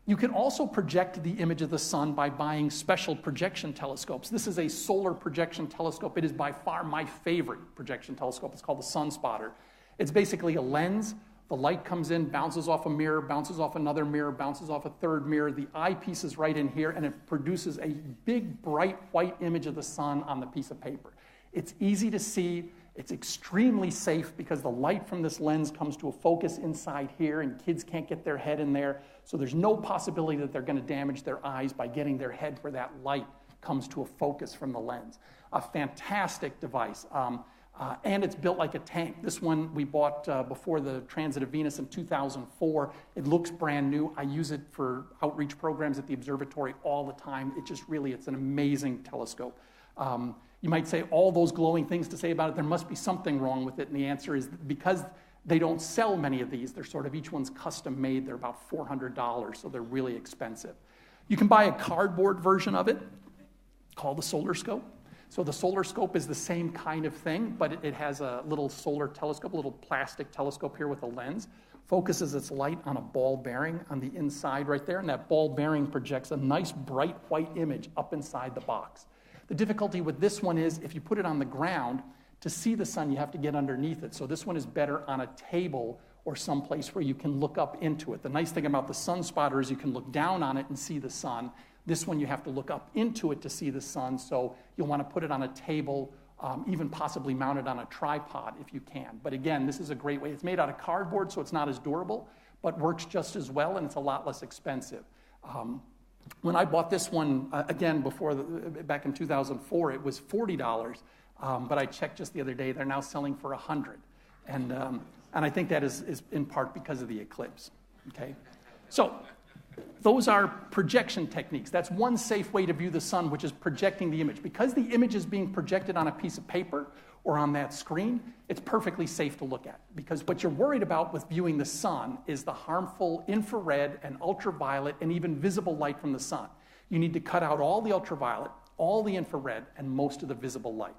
You can also project the image of the sun by buying special projection telescopes. This is a solar projection telescope. It is by far my favorite projection telescope. It's called the Sun Spotter. It's basically a lens. The light comes in, bounces off a mirror, bounces off another mirror, bounces off a third mirror. The eyepiece is right in here, and it produces a big, bright, white image of the sun on the piece of paper. It's easy to see. It's extremely safe because the light from this lens comes to a focus inside here, and kids can't get their head in there. So there's no possibility that they're going to damage their eyes by getting their head where that light comes to a focus from the lens. A fantastic device. And it's built like a tank. This one we bought before the transit of Venus in 2004. It looks brand new. I use it for outreach programs at the observatory all the time. It's an amazing telescope. You might say all those glowing things to say about it, there must be something wrong with it. And the answer is because they don't sell many of these. They're each one's custom made. They're about $400, so they're really expensive. You can buy a cardboard version of it called the Solar Scope. So the Solar Scope is the same kind of thing, but it has a little solar telescope, a little plastic telescope here with a lens. Focuses its light on a ball bearing on the inside right there, and that ball bearing projects a nice bright white image up inside the box. The difficulty with this one is if you put it on the ground, To see the sun, you have to get underneath it. So this one is better on a table or someplace where you can look up into it. The nice thing about the sun spotter is you can look down on it and see the sun. This one you have to look up into it to see the sun, so you'll want to put it on a table, even possibly mount it on a tripod if you can. But again, this is a great way. It's made out of cardboard, so it's not as durable, but works just as well, and it's a lot less expensive. When I bought this one, again, back in 2004, it was $40, but I checked just the other day, they're now selling for $100. And I think that is in part because of the Eclipse, okay? So those are projection techniques. That's one safe way to view the sun, which is projecting the image. Because the image is being projected on a piece of paper or on that screen, it's perfectly safe to look at. Because what you're worried about with viewing the sun is the harmful infrared and ultraviolet and even visible light from the sun. You need to cut out all the ultraviolet, all the infrared, and most of the visible light.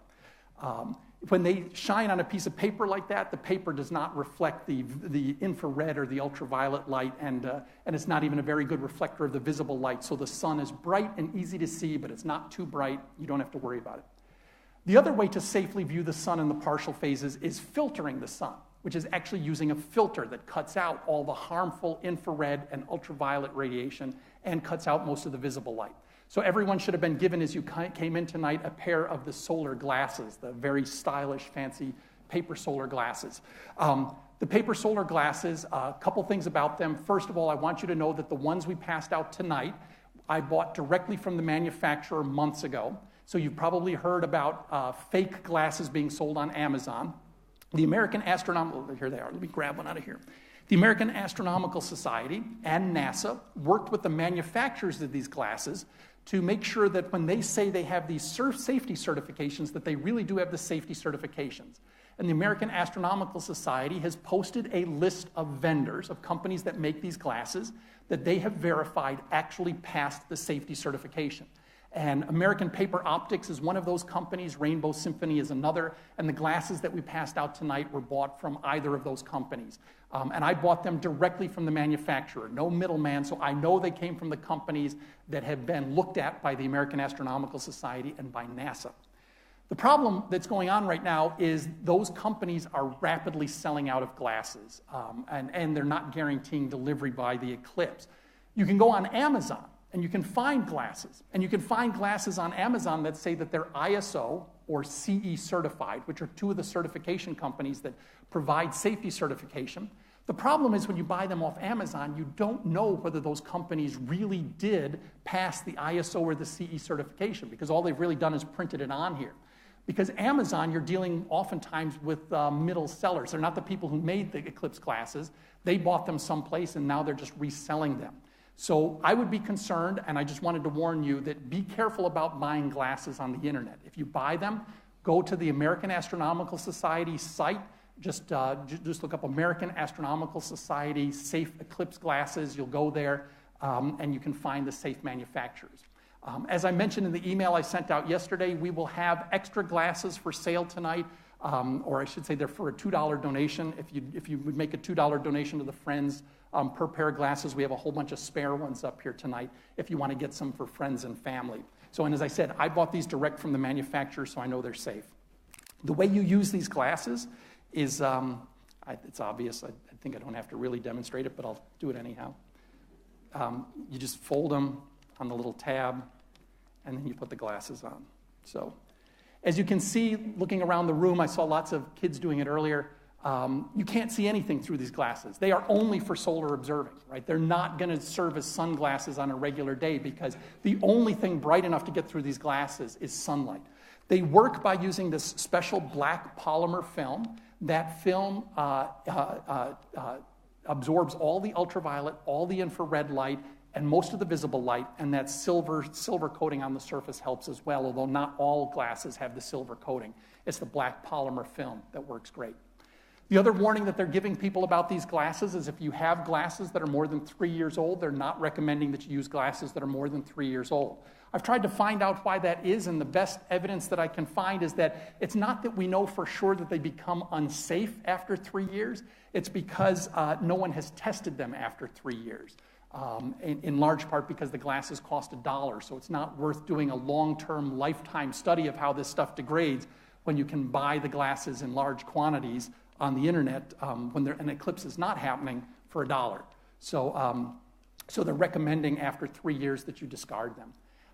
When they shine on a piece of paper like that, the paper does not reflect the infrared or the ultraviolet light, and it's not even a very good reflector of the visible light. So the sun is bright and easy to see, but it's not too bright. You don't have to worry about it. The other way to safely view the sun in the partial phases is filtering the sun, which is actually using a filter that cuts out all the harmful infrared and ultraviolet radiation and cuts out most of the visible light. So everyone should have been given, as you came in tonight, a pair of the solar glasses, the very stylish, fancy paper solar glasses. The paper solar glasses, a couple things about them. First of all, I want you to know that the ones we passed out tonight, I bought directly from the manufacturer months ago. So you've probably heard about fake glasses being sold on Amazon. The American Astronomical, here they are, let me grab one out of here. The American Astronomical Society and NASA worked with the manufacturers of these glasses to make sure that when they say they have these safety certifications, that they really do have the safety certifications. And the American Astronomical Society has posted a list of vendors, of companies that make these glasses, that they have verified actually passed the safety certification. And American Paper Optics is one of those companies, Rainbow Symphony is another, and the glasses that we passed out tonight were bought from either of those companies. And I bought them directly from the manufacturer, no middleman, so I know they came from the companies that have been looked at by the American Astronomical Society and by NASA. The problem that's going on right now is those companies are rapidly selling out of glasses, and they're not guaranteeing delivery by the Eclipse. You can go on Amazon, and you can find glasses. And you can find glasses on Amazon that say that they're ISO or CE certified, which are two of the certification companies that provide safety certification. The problem is when you buy them off Amazon, you don't know whether those companies really did pass the ISO or the CE certification, because all they've really done is printed it on here. Because Amazon, you're dealing oftentimes with middle sellers. They're not the people who made the Eclipse glasses. They bought them someplace, and now they're just reselling them. So I would be concerned, and I just wanted to warn you that be careful about buying glasses on the internet. If you buy them, go to the American Astronomical Society site. Just look up American Astronomical Society Safe Eclipse Glasses. You'll go there, and you can find the safe manufacturers. As I mentioned in the email I sent out yesterday, we will have extra glasses for sale tonight, or I should say they're for a $2 donation. If you would make a $2 donation to the Friends per pair of glasses, we have a whole bunch of spare ones up here tonight if you want to get some for friends and family. So, and as I said, I bought these direct from the manufacturer, so I know they're safe. The way you use these glasses is, it's obvious. I think I don't have to really demonstrate it, but I'll do it anyhow. You just fold them on the little tab, and then you put the glasses on. So, as you can see, looking around the room, I saw lots of kids doing it earlier. You can't see anything through these glasses. They are only for solar observing, right? They're not going to serve as sunglasses on a regular day because the only thing bright enough to get through these glasses is sunlight. They work by using this special black polymer film. That film absorbs all the ultraviolet, all the infrared light, and most of the visible light, and that silver coating on the surface helps as well, although not all glasses have the silver coating. It's the black polymer film that works great. The other warning that they're giving people about these glasses is if you have glasses that are more than 3 years old, they're not recommending that you use glasses that are more than 3 years old. I've tried to find out why that is, and the best evidence that I can find is that it's not that we know for sure that they become unsafe after 3 years. It's because no one has tested them after 3 years. In large part because the glasses cost $1, so it's not worth doing a long-term lifetime study of how this stuff degrades when you can buy the glasses in large quantities on the internet when an eclipse is not happening for $1. So they're recommending after 3 years that you discard them.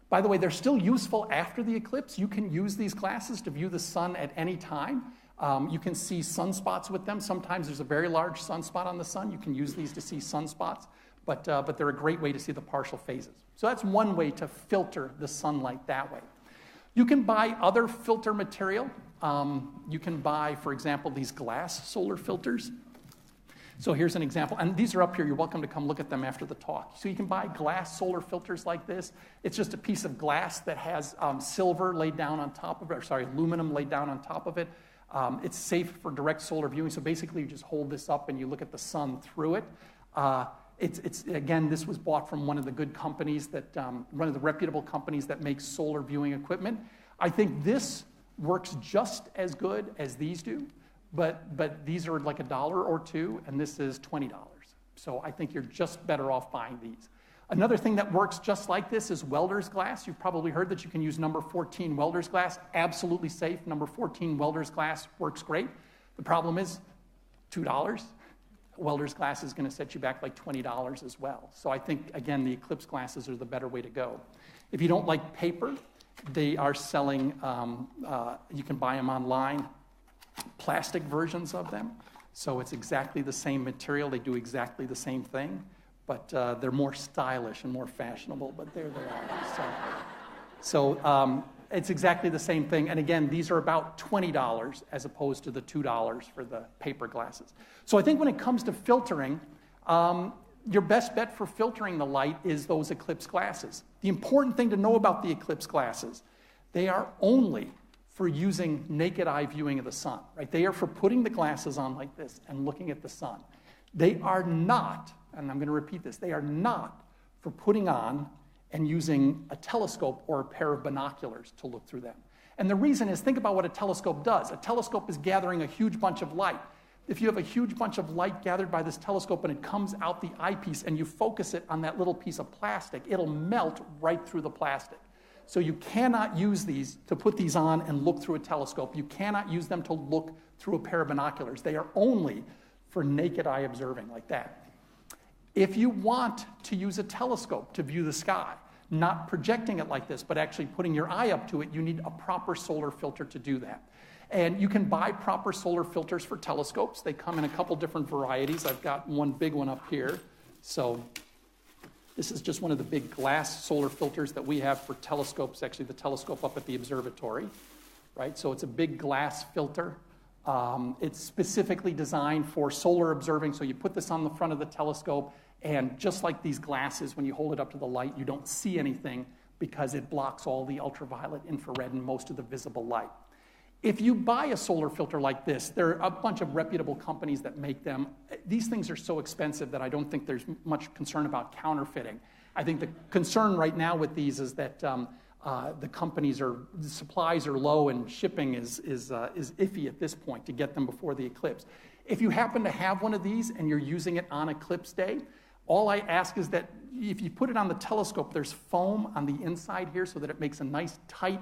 By the way, they're still useful after the eclipse. You can use these glasses to view the sun at any time. You can see sunspots with them. Sometimes there's a very large sunspot on the sun. You can use these to see sunspots, but they're a great way to see the partial phases. So that's one way to filter the sunlight that way. You can buy other filter material. You can buy, for example, these glass solar filters. So here's an example, and these are up here. You're welcome to come look at them after the talk. So you can buy glass solar filters like this. It's just a piece of glass that has silver laid down on top of it, aluminum laid down on top of it. It's safe for direct solar viewing, so basically you just hold this up and you look at the sun through it. Again, this was bought from one of the good companies, one of the reputable companies that makes solar viewing equipment. I think this works just as good as these do. But these are like $1 or $2, and this is $20. So I think you're just better off buying these. Another thing that works just like this is welder's glass. You've probably heard that you can use number 14 welder's glass. Absolutely safe. Number 14 welder's glass works great. The problem is $2. Welder's glass is going to set you back like $20 as well. So I think, again, the Eclipse glasses are the better way to go. If you don't like paper, they are selling, you can buy them online, plastic versions of them. So it's exactly the same material. They do exactly the same thing, but they're more stylish and more fashionable, but there they are. So it's exactly the same thing. And again, these are about $20 as opposed to the $2 for the paper glasses. So I think when it comes to filtering, your best bet for filtering the light is those Eclipse glasses. The important thing to know about the Eclipse glasses, they are only for using naked eye viewing of the sun, right? They are for putting the glasses on like this and looking at the sun. They are not, and I'm going to repeat this, they are not for putting on and using a telescope or a pair of binoculars to look through them. And the reason is, think about what a telescope does. A telescope is gathering a huge bunch of light. If you have a huge bunch of light gathered by this telescope and it comes out the eyepiece and you focus it on that little piece of plastic, it'll melt right through the plastic. So you cannot use these to put these on and look through a telescope. You cannot use them to look through a pair of binoculars. They are only for naked eye observing like that. If you want to use a telescope to view the sky, not projecting it like this, but actually putting your eye up to it, you need a proper solar filter to do that. And you can buy proper solar filters for telescopes. They come in a couple different varieties. I've got one big one up here. So this is just one of the big glass solar filters that we have for telescopes, actually the telescope up at the observatory, right? So it's a big glass filter. It's specifically designed for solar observing, so you put this on the front of the telescope, and just like these glasses, when you hold it up to the light, you don't see anything because it blocks all the ultraviolet, infrared, and most of the visible light. If you buy a solar filter like this, there are a bunch of reputable companies that make them. These things are so expensive that I don't think there's much concern about counterfeiting. I think the concern right now with these is that the supplies are low and shipping is iffy at this point to get them before the eclipse. If you happen to have one of these and you're using it on eclipse day, all I ask is that if you put it on the telescope, there's foam on the inside here so that it makes a nice tight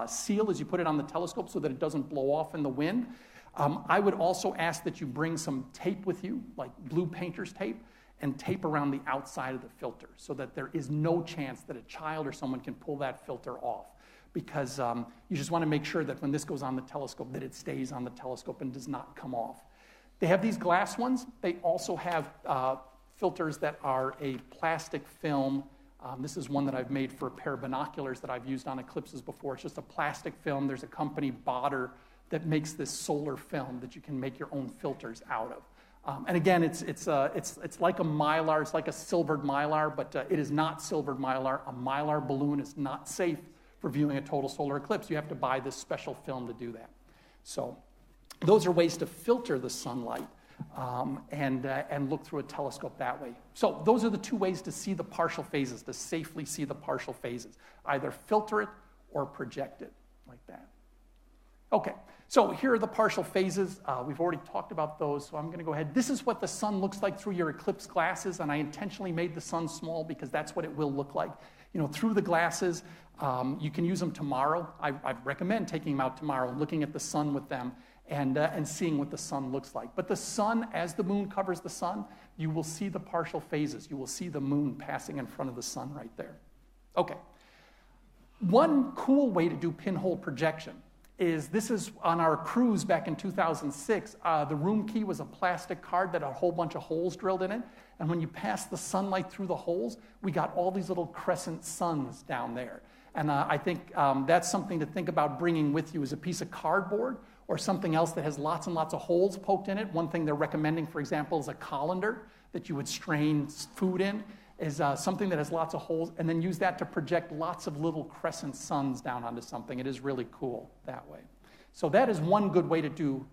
seal as you put it on the telescope so that it doesn't blow off in the wind. I would also ask that you bring some tape with you, like blue painter's tape, and tape around the outside of the filter so that there is no chance that a child or someone can pull that filter off, because you just want to make sure that when this goes on the telescope that it stays on the telescope and does not come off. They have these glass ones. They also have filters that are a plastic film. This is one that I've made for a pair of binoculars that I've used on eclipses before. It's just a plastic film. There's a company, Botter, that makes this solar film that you can make your own filters out of. And again, it's like a mylar. It's like a silvered mylar, but it is not silvered mylar. A mylar balloon is not safe for viewing a total solar eclipse. You have to buy this special film to do that. So those are ways to filter the sunlight and look through a telescope that way. So those are the two ways to see the partial phases, to safely see the partial phases. Either filter it or project it like that. Okay, so here are the partial phases. We've already talked about those, so I'm going to go ahead. This is what the sun looks like through your Eclipse glasses, and I intentionally made the sun small because that's what it will look like. You know, through the glasses, you can use them tomorrow. I recommend taking them out tomorrow and looking at the sun with them and seeing what the sun looks like. But the sun, as the moon covers the sun, you will see the partial phases. You will see the moon passing in front of the sun right there. Okay. One cool way to do pinhole projection is, this is on our cruise back in 2006. The room key was a plastic card that had a whole bunch of holes drilled in it. And when you pass the sunlight through the holes, we got all these little crescent suns down there. And I think that's something to think about bringing with you, as a piece of cardboard or something else that has lots and lots of holes poked in it. One thing they're recommending, for example, is a colander that you would strain food in, is something that has lots of holes, and then use that to project lots of little crescent suns down onto something. It is really cool that way. So that is one good way to do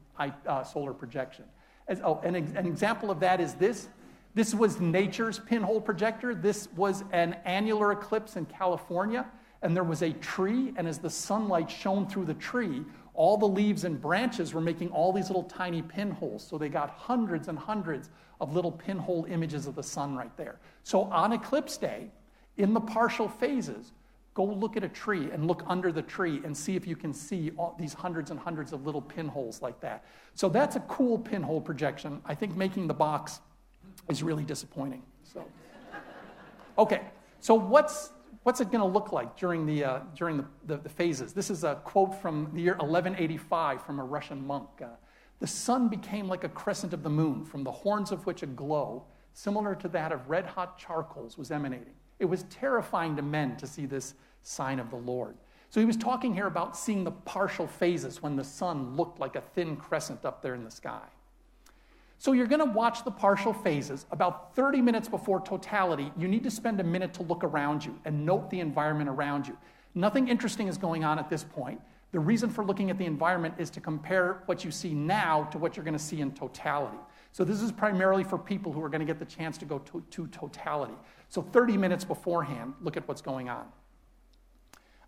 solar projection. An example of that is this. This was nature's pinhole projector. This was an annular eclipse in California, and there was a tree, and as the sunlight shone through the tree, all the leaves and branches were making all these little tiny pinholes. So they got hundreds and hundreds of little pinhole images of the sun right there. So on eclipse day, in the partial phases, go look at a tree and look under the tree and see if you can see all these hundreds and hundreds of little pinholes like that. So that's a cool pinhole projection. I think making the box is really disappointing. So, okay, so what's it going to look like during the phases? This is a quote from the year 1185 from a Russian monk. The sun became like a crescent of the moon, from the horns of which a glow, similar to that of red-hot charcoals, was emanating. It was terrifying to men to see this sign of the Lord. So he was talking here about seeing the partial phases when the sun looked like a thin crescent up there in the sky. So you're going to watch the partial phases. About 30 minutes before totality, you need to spend a minute to look around you and note the environment around you. Nothing interesting is going on at this point. The reason for looking at the environment is to compare what you see now to what you're going to see in totality. So this is primarily for people who are going to get the chance to go to totality. So 30 minutes beforehand, look at what's going on.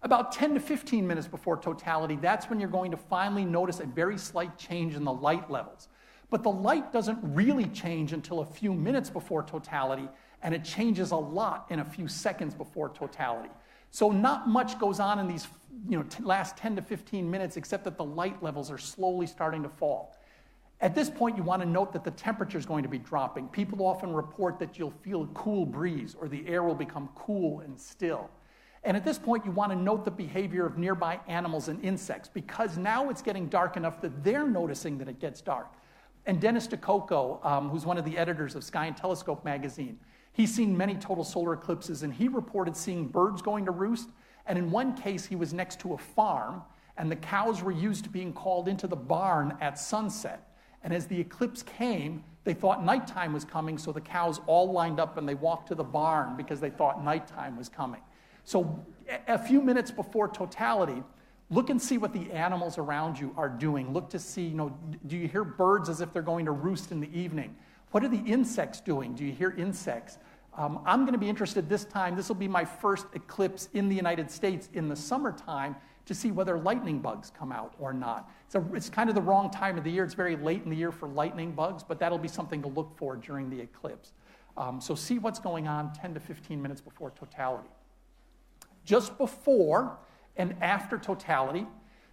About 10 to 15 minutes before totality, that's when you're going to finally notice a very slight change in the light levels. But the light doesn't really change until a few minutes before totality, and it changes a lot in a few seconds before totality. So not much goes on in these last 10 to 15 minutes, except that the light levels are slowly starting to fall. At this point, you want to note that the temperature is going to be dropping. People often report that you'll feel a cool breeze, or the air will become cool and still. And at this point, you want to note the behavior of nearby animals and insects, because now it's getting dark enough that they're noticing that it gets dark. And Dennis DeCoco, who's one of the editors of Sky and Telescope magazine, he's seen many total solar eclipses, and he reported seeing birds going to roost. And in one case, he was next to a farm, and the cows were used to being called into the barn at sunset. And as the eclipse came, they thought nighttime was coming, so the cows all lined up and they walked to the barn because they thought nighttime was coming. So a few minutes before totality, look and see what the animals around you are doing. Look to see, do you hear birds as if they're going to roost in the evening? What are the insects doing? Do you hear insects? I'm going to be interested this time. This will be my first eclipse in the United States in the summertime to see whether lightning bugs come out or not. It's kind of the wrong time of the year. It's very late in the year for lightning bugs, but that'll be something to look for during the eclipse. So see what's going on 10 to 15 minutes before totality. Just before and after totality,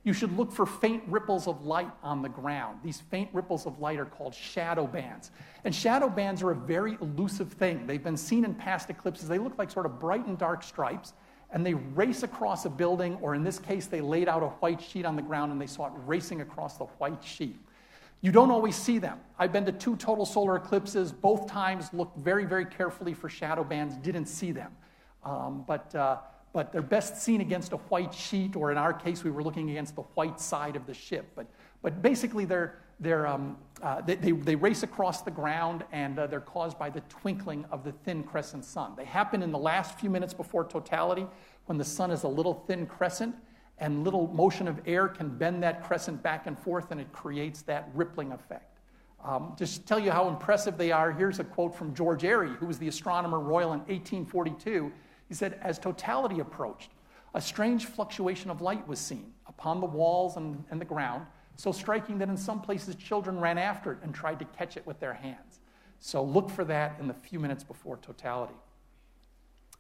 you should look for faint ripples of light on the ground. These faint ripples of light are called shadow bands. And shadow bands are a very elusive thing. They've been seen in past eclipses. They look like sort of bright and dark stripes, and they race across a building, or in this case, they laid out a white sheet on the ground and they saw it racing across the white sheet. You don't always see them. I've been to 2 total solar eclipses. Both times looked very, very carefully for shadow bands, didn't see them. But they're best seen against a white sheet, or in our case, we were looking against the white side of the ship. But basically, they race across the ground, and they're caused by the twinkling of the thin crescent sun. They happen in the last few minutes before totality, when the sun is a little thin crescent, and little motion of air can bend that crescent back and forth, and it creates that rippling effect. Just to tell you how impressive they are, here's a quote from George Airy, who was the Astronomer Royal in 1842. He said, "As totality approached, a strange fluctuation of light was seen. A upon the walls and the ground, so striking that in some places children ran after it and tried to catch it with their hands. So look for that in the few minutes before totality.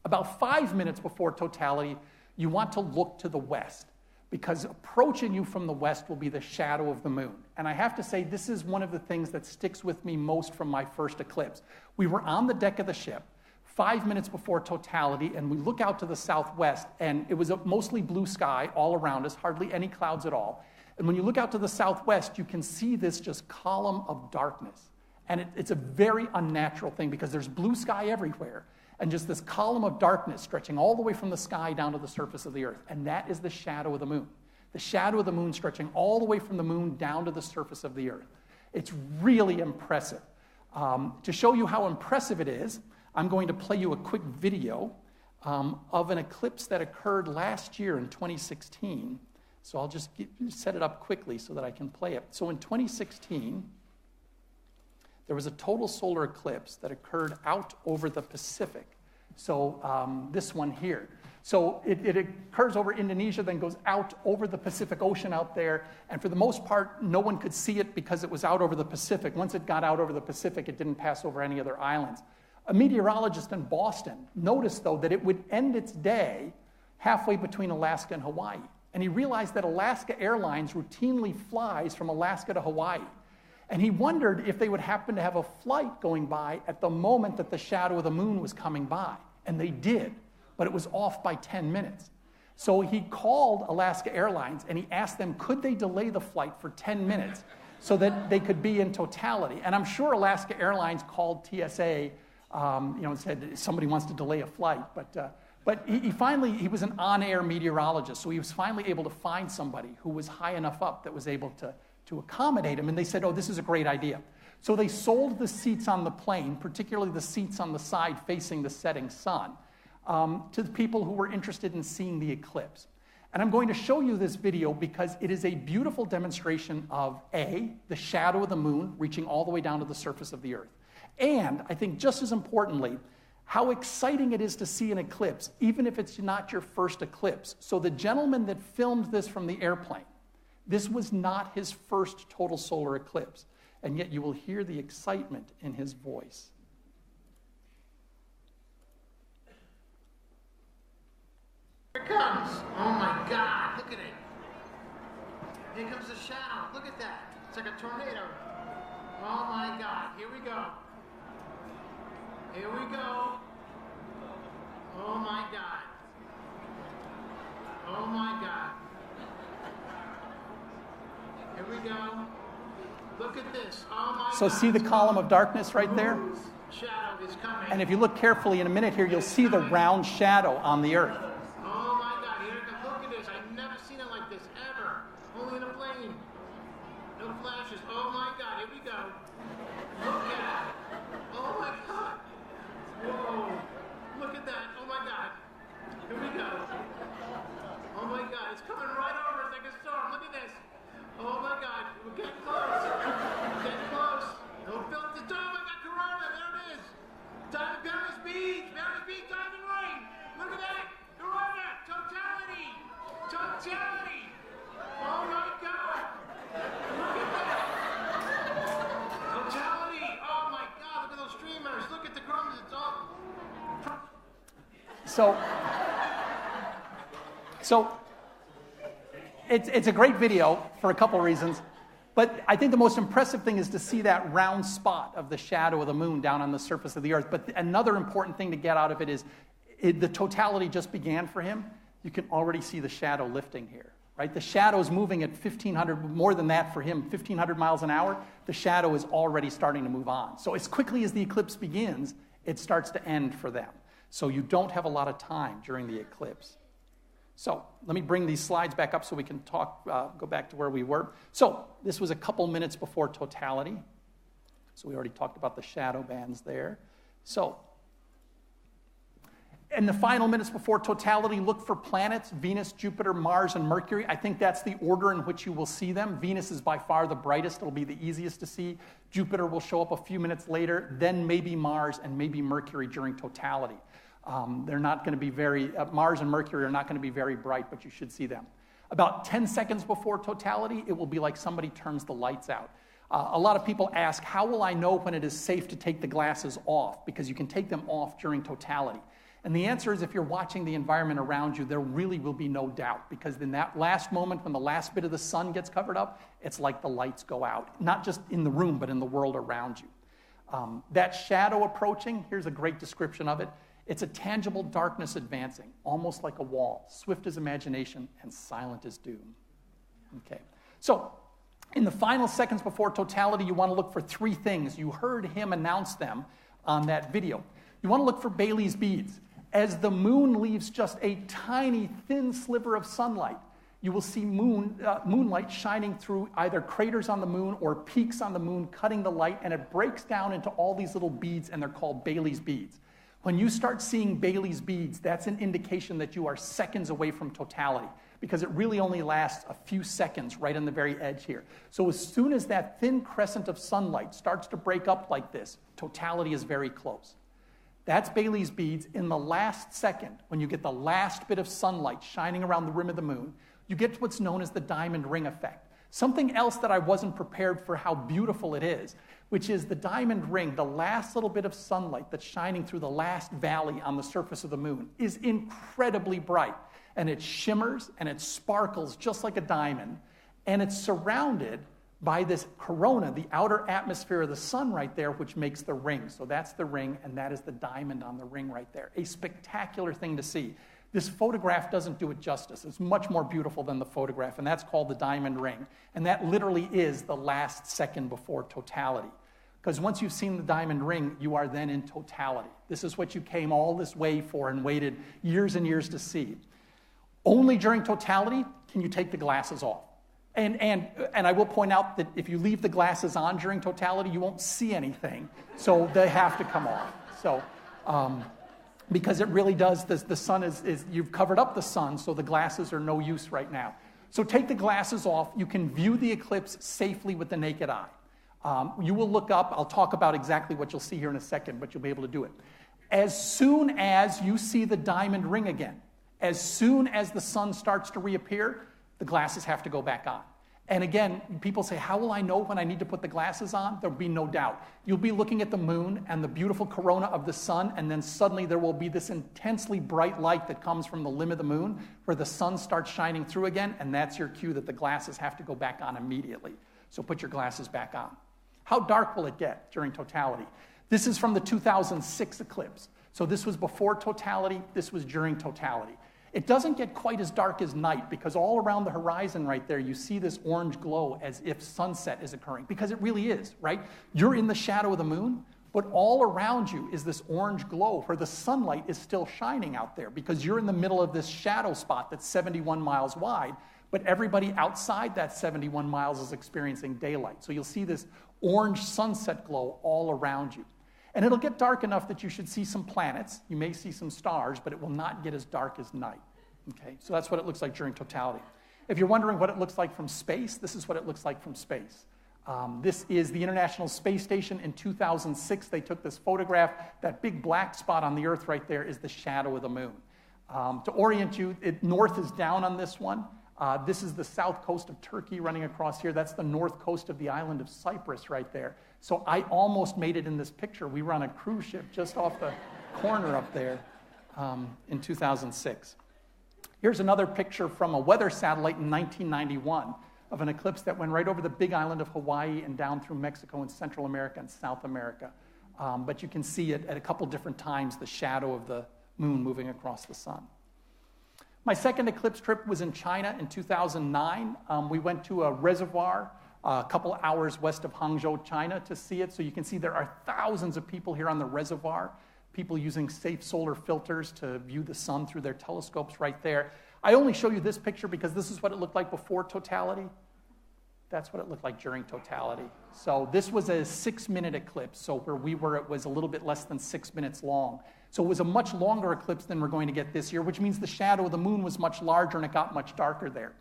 About 5 minutes before totality, you want to look to the west, because approaching you from the west will be the shadow of the moon. And I have to say, this is one of the things that sticks with me most from my first eclipse. We were on the deck of the ship 5 minutes before totality, and we look out to the southwest, and it was a mostly blue sky all around us, hardly any clouds at all. And when you look out to the southwest, you can see this just column of darkness. And it's a very unnatural thing, because there's blue sky everywhere, and just this column of darkness stretching all the way from the sky down to the surface of the earth. And that is the shadow of the moon. The shadow of the moon stretching all the way from the moon down to the surface of the earth. It's really impressive. To show you how impressive it is, I'm going to play you a quick video of an eclipse that occurred last year in 2016. So I'll just set it up quickly so that I can play it. So in 2016, there was a total solar eclipse that occurred out over the Pacific. So this one here. So it occurs over Indonesia, then goes out over the Pacific Ocean out there. And for the most part, no one could see it because it was out over the Pacific. Once it got out over the Pacific, it didn't pass over any other islands. A meteorologist in Boston noticed, though, that it would end its day halfway between Alaska and Hawaii. And he realized that Alaska Airlines routinely flies from Alaska to Hawaii. And he wondered if they would happen to have a flight going by at the moment that the shadow of the moon was coming by. And they did, but it was off by 10 minutes. So he called Alaska Airlines and he asked them, could they delay the flight for 10 minutes so that they could be in totality? And I'm sure Alaska Airlines called TSA, and said somebody wants to delay a flight. But he was an on-air meteorologist, so he was finally able to find somebody who was high enough up that was able to accommodate him. And they said, oh, this is a great idea. So they sold the seats on the plane, particularly the seats on the side facing the setting sun, to the people who were interested in seeing the eclipse. And I'm going to show you this video because it is a beautiful demonstration of A, the shadow of the moon reaching all the way down to the surface of the earth. And I think just as importantly, how exciting it is to see an eclipse, even if it's not your first eclipse. So the gentleman that filmed this from the airplane, this was not his first total solar eclipse. And yet you will hear the excitement in his voice. Here it comes. Oh my God, look at it. Here comes the shadow. Look at that. It's like a tornado. Oh my God, here we go. Here we go. Oh my God. Oh my God. Here we go. Look at this. Oh my God. So see the column of darkness right there? Shadow is coming. And if you look carefully in a minute here, you'll see the round shadow on the earth. Oh my God, here it comes. Look at this. I've never seen it like this ever. Only in a plane. No flashes. Oh my God, here we go. Look at it. Oh my God. Whoa. Look at that. Oh my God. Here we go. Oh my God, it's coming right over us like a storm. Look at this. Oh my God, we're getting close. Getting close. No filter. Oh my God, Corona. There it is. Venice Beach. Venice Beach, diamond ring. Look at that. Corona. Totality. Totality. Oh my God. Look at that. Totality. Oh my God. Look at those streamers. Look at the crumbs. It's all. So it's a great video for a couple reasons. But I think the most impressive thing is to see that round spot of the shadow of the moon down on the surface of the earth. But another important thing to get out of it is the totality just began for him. You can already see the shadow lifting here, right? The shadow is moving at 1,500, more than that for him, 1,500 miles an hour. The shadow is already starting to move on. So as quickly as the eclipse begins, it starts to end for them. So you don't have a lot of time during the eclipse. So let me bring these slides back up so we can go back to where we were. So this was a couple minutes before totality. So we already talked about the shadow bands there. So in the final minutes before totality, look for planets, Venus, Jupiter, Mars, and Mercury. I think that's the order in which you will see them. Venus is by far the brightest. It'll be the easiest to see. Jupiter will show up a few minutes later, then maybe Mars and maybe Mercury during totality. They're not going to be Mars and Mercury are not going to be very bright, but you should see them. About 10 seconds before totality, it will be like somebody turns the lights out. A lot of people ask, how will I know when it is safe to take the glasses off? Because you can take them off during totality. And the answer is, if you're watching the environment around you, there really will be no doubt, because in that last moment when the last bit of the sun gets covered up, it's like the lights go out, not just in the room, but in the world around you. That shadow approaching, here's a great description of it. It's a tangible darkness advancing, almost like a wall, swift as imagination and silent as doom. Okay, so in the final seconds before totality, you want to look for three things. You heard him announce them on that video. You want to look for Bailey's beads. As the moon leaves just a tiny, thin sliver of sunlight, you will see moonlight shining through either craters on the moon or peaks on the moon, cutting the light, and it breaks down into all these little beads, and they're called Bailey's beads. When you start seeing Bailey's beads, that's an indication that you are seconds away from totality, because it really only lasts a few seconds right on the very edge here. So as soon as that thin crescent of sunlight starts to break up like this, totality is very close. That's Bailey's beads. In the last second, when you get the last bit of sunlight shining around the rim of the moon, you get what's known as the diamond ring effect. Something else that I wasn't prepared for how beautiful it is, which is the diamond ring, the last little bit of sunlight that's shining through the last valley on the surface of the moon, is incredibly bright. And it shimmers and it sparkles just like a diamond. And it's surrounded by this corona, the outer atmosphere of the sun right there, which makes the ring. So that's the ring, and that is the diamond on the ring right there. A spectacular thing to see. This photograph doesn't do it justice. It's much more beautiful than the photograph, and that's called the diamond ring. And that literally is the last second before totality. Because once you've seen the diamond ring, you are then in totality. This is what you came all this way for and waited years and years to see. Only during totality can you take the glasses off. And I will point out that if you leave the glasses on during totality, you won't see anything. So they have to come off. So, because it really does, the sun is you've covered up the sun, so the glasses are no use right now. So take the glasses off. You can view the eclipse safely with the naked eye. You will look up. I'll talk about exactly what you'll see here in a second, but you'll be able to do it. As soon as you see the diamond ring again, as soon as the sun starts to reappear, the glasses have to go back on. And again, people say, how will I know when I need to put the glasses on? There'll be no doubt. You'll be looking at the moon and the beautiful corona of the sun, and then suddenly there will be this intensely bright light that comes from the limb of the moon where the sun starts shining through again, and that's your cue that the glasses have to go back on immediately. So put your glasses back on. How dark will it get during totality? This is from the 2006 eclipse. So this was before totality, this was during totality. It doesn't get quite as dark as night, because all around the horizon right there, you see this orange glow as if sunset is occurring, because it really is, right? You're in the shadow of the moon, but all around you is this orange glow where the sunlight is still shining out there, because you're in the middle of this shadow spot that's 71 miles wide, but everybody outside that 71 miles is experiencing daylight. So you'll see this orange sunset glow all around you. And it'll get dark enough that you should see some planets. You may see some stars, but it will not get as dark as night. Okay, so that's what it looks like during totality. If you're wondering what it looks like from space, this is what it looks like from space. This is the International Space Station in 2006. They took this photograph. That big black spot on the Earth right there is the shadow of the moon. To orient you, north is down on this one. This is the south coast of Turkey running across here. That's the north coast of the island of Cyprus right there. So I almost made it in this picture. We were on a cruise ship just off the corner up there in 2006. Here's another picture from a weather satellite in 1991 of an eclipse that went right over the big island of Hawaii and down through Mexico and Central America and South America. But you can see it at a couple different times, the shadow of the moon moving across the sun. My second eclipse trip was in China in 2009. We went to a reservoir a couple hours west of Hangzhou, China, to see it. So you can see there are thousands of people here on the reservoir, people using safe solar filters to view the sun through their telescopes right there. I only show you this picture because this is what it looked like before totality. That's what it looked like during totality. So this was a 6-minute eclipse. So where we were, it was a little bit less than 6 minutes long. So it was a much longer eclipse than we're going to get this year, which means the shadow of the moon was much larger and it got much darker there.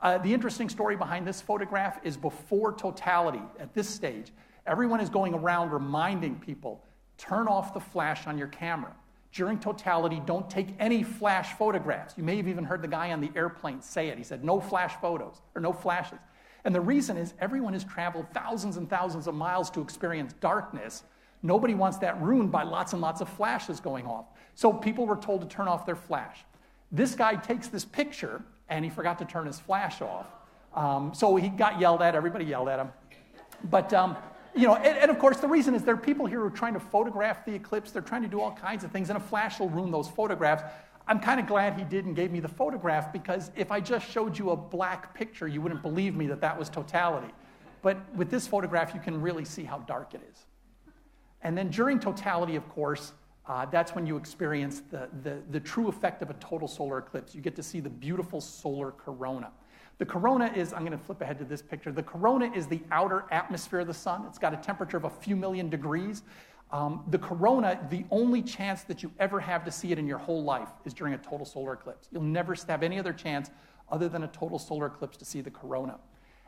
The interesting story behind this photograph is before totality, at this stage, everyone is going around reminding people, turn off the flash on your camera. during totality, don't take any flash photographs. You may have even heard the guy on the airplane say it. He said, no flash photos, or no flashes. And the reason is everyone has traveled thousands and thousands of miles to experience darkness. Nobody wants that ruined by lots and lots of flashes going off. So people were told to turn off their flash. This guy takes this picture, and he forgot to turn his flash off. So he got yelled at. Everybody yelled at him. But, and of course, the reason is there are people here who are trying to photograph the eclipse. They're trying to do all kinds of things, and a flash will ruin those photographs. I'm kind of glad he did and gave me the photograph, because if I just showed you a black picture, you wouldn't believe me that that was totality. But with this photograph, you can really see how dark it is. And then during totality, of course, that's when you experience the true effect of a total solar eclipse. You get to see the beautiful solar corona. The corona is, I'm going to flip ahead to this picture. The corona is the outer atmosphere of the sun. It's got a temperature of a few million degrees. The corona, the only chance that you ever have to see it in your whole life is during a total solar eclipse. You'll never have any other chance other than a total solar eclipse to see the corona.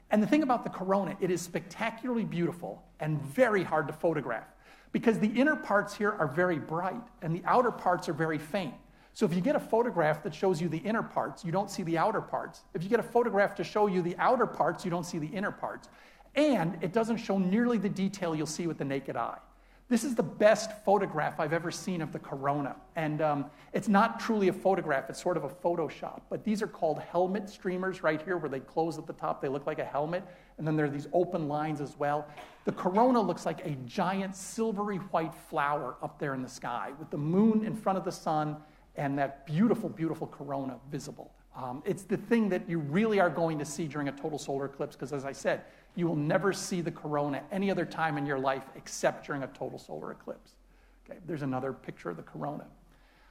And the thing about the corona, it is spectacularly beautiful and very hard to photograph, because the inner parts here are very bright and the outer parts are very faint. So if you get a photograph that shows you the inner parts, you don't see the outer parts. If you get a photograph to show you the outer parts, you don't see the inner parts. And it doesn't show nearly the detail you'll see with the naked eye. This is the best photograph I've ever seen of the corona. And it's not truly a photograph, it's sort of a Photoshop. But these are called helmet streamers right here, where they close at the top, they look like a helmet. And then there are these open lines as well. The corona looks like a giant silvery white flower up there in the sky, with the moon in front of the sun and that beautiful, beautiful corona visible. It's the thing that you really are going to see during a total solar eclipse, because as I said, you will never see the corona any other time in your life except during a total solar eclipse. Okay, there's another picture of the corona.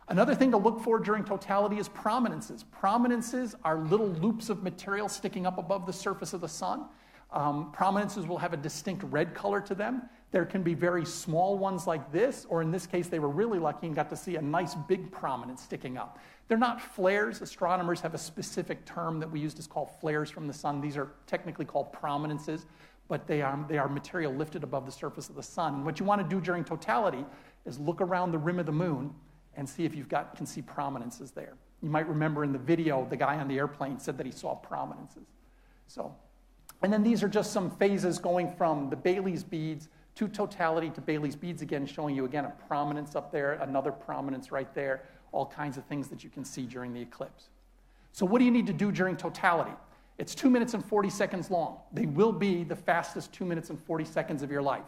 Another thing to look for during totality is prominences. Prominences are little loops of material sticking up above the surface of the sun. Prominences will have a distinct red color to them. There can be very small ones like this, or in this case, they were really lucky and got to see a nice big prominence sticking up. They're not flares. Astronomers have a specific term that we use to call flares from the sun. These are technically called prominences, but they are material lifted above the surface of the sun. And what you want to do during totality is look around the rim of the moon and see if can see prominences there. You might remember in the video, the guy on the airplane said that he saw prominences. And then these are just some phases going from the Bailey's beads to totality to Bailey's beads again, showing you again a prominence up there, another prominence right there, all kinds of things that you can see during the eclipse. So what do you need to do during totality? It's 2 minutes and 40 seconds long. They will be the fastest 2 minutes and 40 seconds of your life.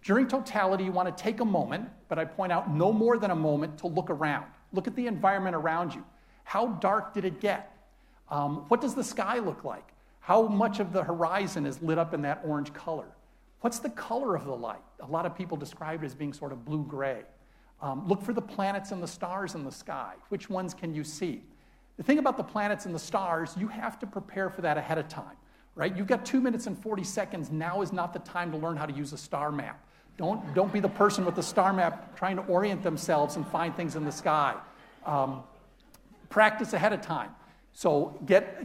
During totality, you want to take a moment, but I point out no more than a moment, to look around. Look at the environment around you. How dark did it get? What does the sky look like? How much of the horizon is lit up in that orange color? What's the color of the light? A lot of people describe it as being sort of blue-gray. Look for the planets and the stars in the sky. Which ones can you see? The thing about the planets and the stars, you have to prepare for that ahead of time, right? You've got 2 minutes and 40 seconds. Now is not the time to learn how to use a star map. Don't be the person with the star map trying to orient themselves and find things in the sky. Practice ahead of time. So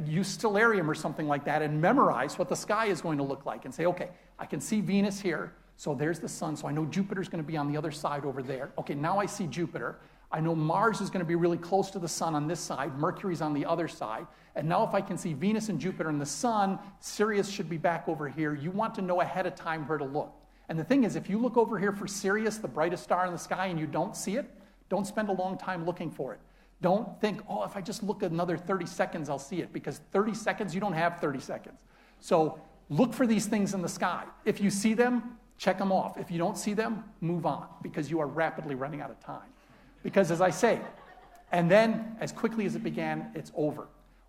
use Stellarium or something like that and memorize what the sky is going to look like and say, okay, I can see Venus here, so there's the sun, so I know Jupiter's going to be on the other side over there. Okay, now I see Jupiter. I know Mars is going to be really close to the sun on this side, Mercury's on the other side, and now if I can see Venus and Jupiter and the sun, Sirius should be back over here. You want to know ahead of time where to look. And the thing is, if you look over here for Sirius, the brightest star in the sky, and you don't see it, don't spend a long time looking for it. Don't think, oh, if I just look another 30 seconds, I'll see it. Because 30 seconds, you don't have 30 seconds. So look for these things in the sky. If you see them, check them off. If you don't see them, move on, because you are rapidly running out of time. Because as I say, and then as quickly as it began, it's over.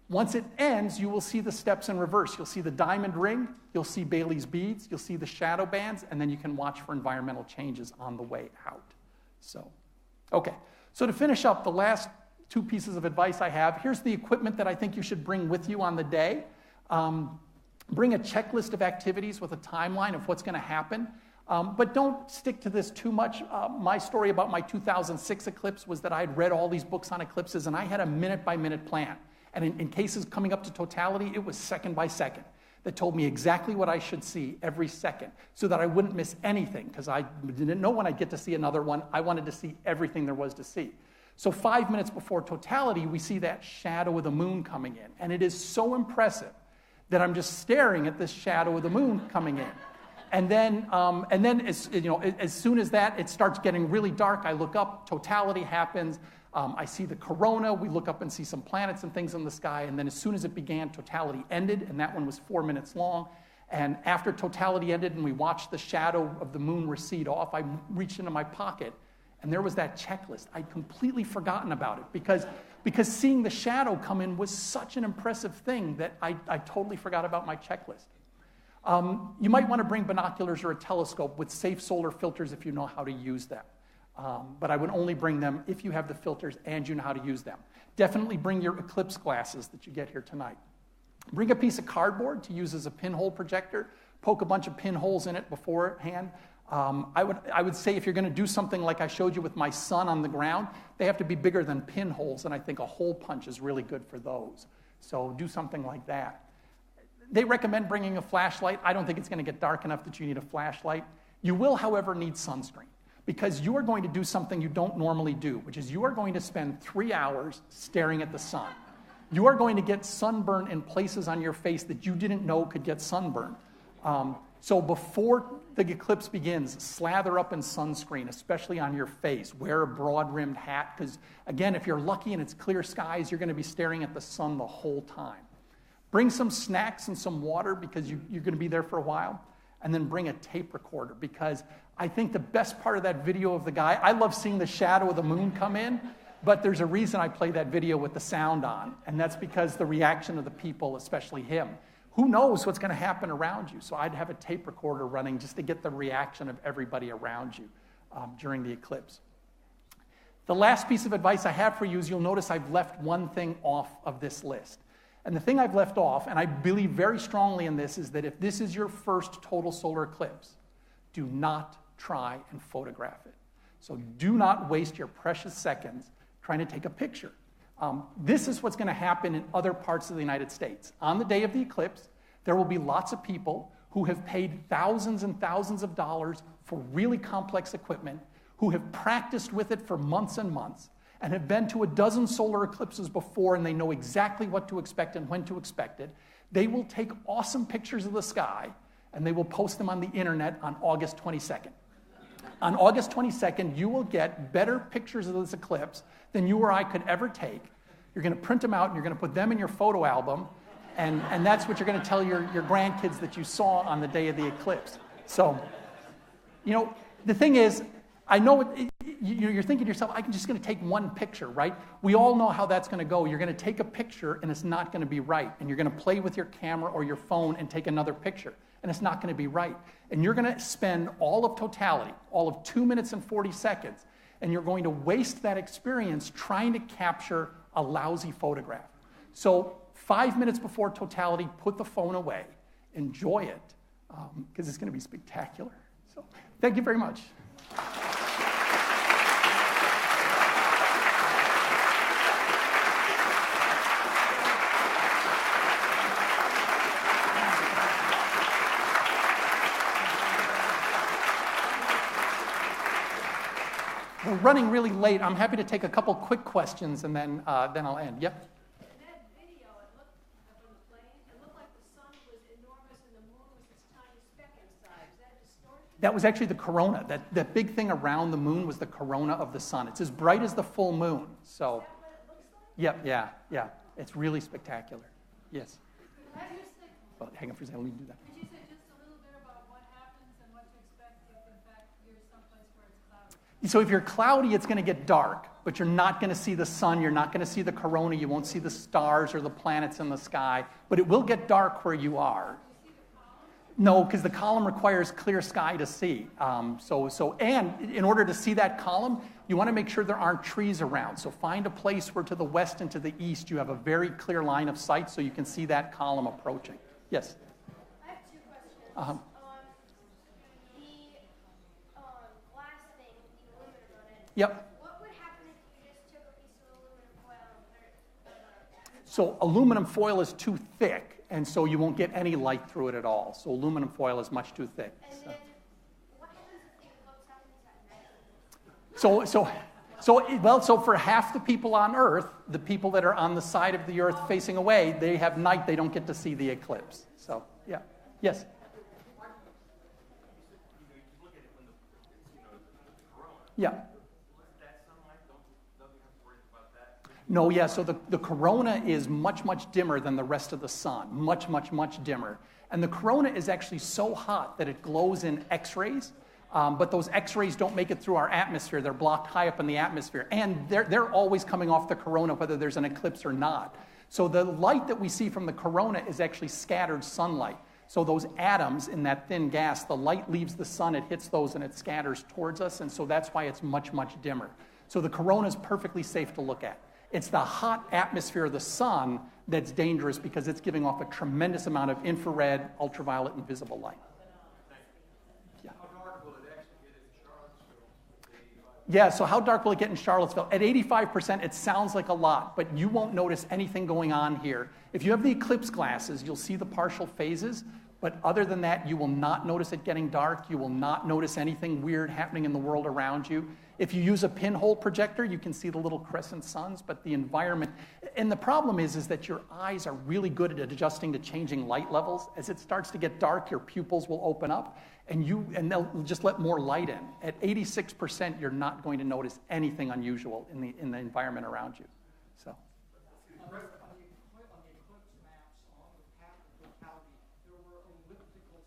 Once it ends, you will see the steps in reverse. You'll see the diamond ring, you'll see Bailey's beads, you'll see the shadow bands, and then you can watch for environmental changes on the way out. So to finish up, the last 2 pieces of advice I have. Here's the equipment that I think you should bring with you on the day. Bring a checklist of activities with a timeline of what's going to happen. But don't stick to this too much. My story about my 2006 eclipse was that I had read all these books on eclipses, and I had a minute-by-minute plan. And in cases coming up to totality, it was second by second that told me exactly what I should see every second so that I wouldn't miss anything, because I didn't know when I'd get to see another one. I wanted to see everything there was to see. So 5 minutes before totality, we see that shadow of the moon coming in. And it is so impressive that I'm just staring at this shadow of the moon coming in. And then as soon as that, it starts getting really dark, I look up, totality happens. I see the corona. We look up and see some planets and things in the sky. And then as soon as it began, totality ended. And that one was 4 minutes long. And after totality ended and we watched the shadow of the moon recede off, I reached into my pocket. And there was that checklist. I'd completely forgotten about it because seeing the shadow come in was such an impressive thing that I totally forgot about my checklist. You might want to bring binoculars or a telescope with safe solar filters if you know how to use them. But I would only bring them if you have the filters and you know how to use them. Definitely bring your Eclipse glasses that you get here tonight. Bring a piece of cardboard to use as a pinhole projector. Poke a bunch of pinholes in it beforehand. I would say if you're going to do something like I showed you with my son on the ground, they have to be bigger than pinholes, and I think a hole punch is really good for those. So do something like that. They recommend bringing a flashlight. I don't think it's going to get dark enough that you need a flashlight. You will, however, need sunscreen because you are going to do something you don't normally do, which is you are going to spend 3 hours staring at the sun. You are going to get sunburn in places on your face that you didn't know could get sunburned. So before the eclipse begins, slather up in sunscreen, especially on your face. Wear a broad-rimmed hat because, again, if you're lucky and it's clear skies, you're going to be staring at the sun the whole time. Bring some snacks and some water because you're going to be there for a while. And then bring a tape recorder because I think the best part of that video of the guy, I love seeing the shadow of the moon come in, but there's a reason I play that video with the sound on, and that's because the reaction of the people, especially him. Who knows what's going to happen around you? So I'd have a tape recorder running just to get the reaction of everybody around you during the eclipse. The last piece of advice I have for you is you'll notice I've left one thing off of this list. And the thing I've left off, and I believe very strongly in this, is that if this is your first total solar eclipse, do not try and photograph it. So do not waste your precious seconds trying to take a picture. This is what's going to happen in other parts of the United States. On the day of the eclipse, there will be lots of people who have paid thousands and thousands of dollars for really complex equipment, who have practiced with it for months and months, and have been to a dozen solar eclipses before, and they know exactly what to expect and when to expect it. They will take awesome pictures of the sky, and they will post them on the internet on August 22nd. On August 22nd, you will get better pictures of this eclipse than you or I could ever take. You're going to print them out, and you're going to put them in your photo album, and that's what you're going to tell your grandkids that you saw on the day of the eclipse. So, the thing is, I know you're thinking to yourself, I'm just going to take one picture, right? We all know how that's going to go. You're going to take a picture, and it's not going to be right. And you're going to play with your camera or your phone and take another picture, and it's not going to be right. And you're going to spend all of totality, all of 2 minutes and 40 seconds, and you're going to waste that experience trying to capture a lousy photograph. So 5 minutes before totality, put the phone away. Enjoy it, because it's going to be spectacular. So thank you very much. We're running really late. I'm happy to take a couple quick questions, and then I'll end. Yep? In that video, it looked from the plane, it looked like the sun was enormous and the moon was this tiny speck inside. Is that a distortion? That was actually the corona. That big thing around the moon was the corona of the sun. It's as bright as the full moon. So, Is that what it looks like? yep, yeah. It's really spectacular. Yes. I just think, Well, hang on for a second. Let me do that. could you say just a little bit about what happens and what to expect if, in fact, you're someplace where it's cloudy? So if you're cloudy, it's going to get dark, but you're not going to see the sun. You're not going to see the corona. You won't see the stars or the planets in the sky. But it will get dark where you are. No, because the column requires clear sky to see. And in order to see that column, you want to make sure there aren't trees around. So find a place where to the west and to the east you have a very clear line of sight so you can see that column approaching. Yes? I have two questions. Uh-huh. The glass thing, the aluminum on it. Yep. What would happen if you just took a piece of aluminum foil and put it? So aluminum foil is too thick, and so you won't get any light through it at all. So aluminum foil is much too thick. And So. then what happens if the eclipse happens at night? So for half the people on Earth, the people that are on the side of the Earth facing away, they have night, they don't get to see the eclipse. So, yeah. Yes? Yeah. No, yeah, so the corona is much, much dimmer than the rest of the sun. Much, much, much dimmer. And the corona is actually so hot that it glows in X-rays, but those X-rays don't make it through our atmosphere. They're blocked high up in the atmosphere. And they're always coming off the corona, whether there's an eclipse or not. So the light that we see from the corona is actually scattered sunlight. So those atoms in that thin gas, the light leaves the sun, it hits those, and it scatters towards us. And so that's why it's much, much dimmer. So the corona is perfectly safe to look at. It's the hot atmosphere of the sun that's dangerous because it's giving off a tremendous amount of infrared, ultraviolet, and visible light. Yeah. How dark will it actually get in Charlottesville? Yeah, so how dark will it get in Charlottesville? At 85%, it sounds like a lot, but you won't notice anything going on here. If you have the eclipse glasses, you'll see the partial phases, but other than that, you will not notice it getting dark. You will not notice anything weird happening in the world around you. If you use a pinhole projector, you can see the little crescent suns, but the environment, and the problem is that your eyes are really good at adjusting to changing light levels. As it starts to get dark, your pupils will open up, and they'll just let more light in. At 86%, you're not going to notice anything unusual in the environment around you. So. On the eclipse maps on the path of locality, there were elliptical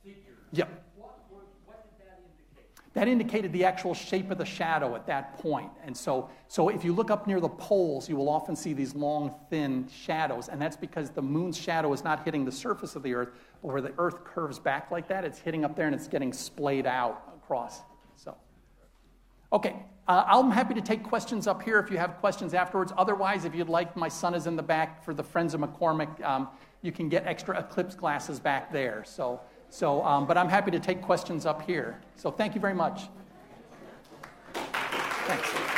figures. Yep. What did that indicate? That indicated the actual shape of the shadow at that point. And so if you look up near the poles, you will often see these long, thin shadows. And that's because the moon's shadow is not hitting the surface of the Earth, but where the Earth curves back like that, it's hitting up there and it's getting splayed out across. So, okay. I'm happy to take questions up here if you have questions afterwards. Otherwise, if you'd like, my son is in the back for the Friends of McCormick. You can get extra eclipse glasses back there. But I'm happy to take questions up here. So thank you very much. Thanks.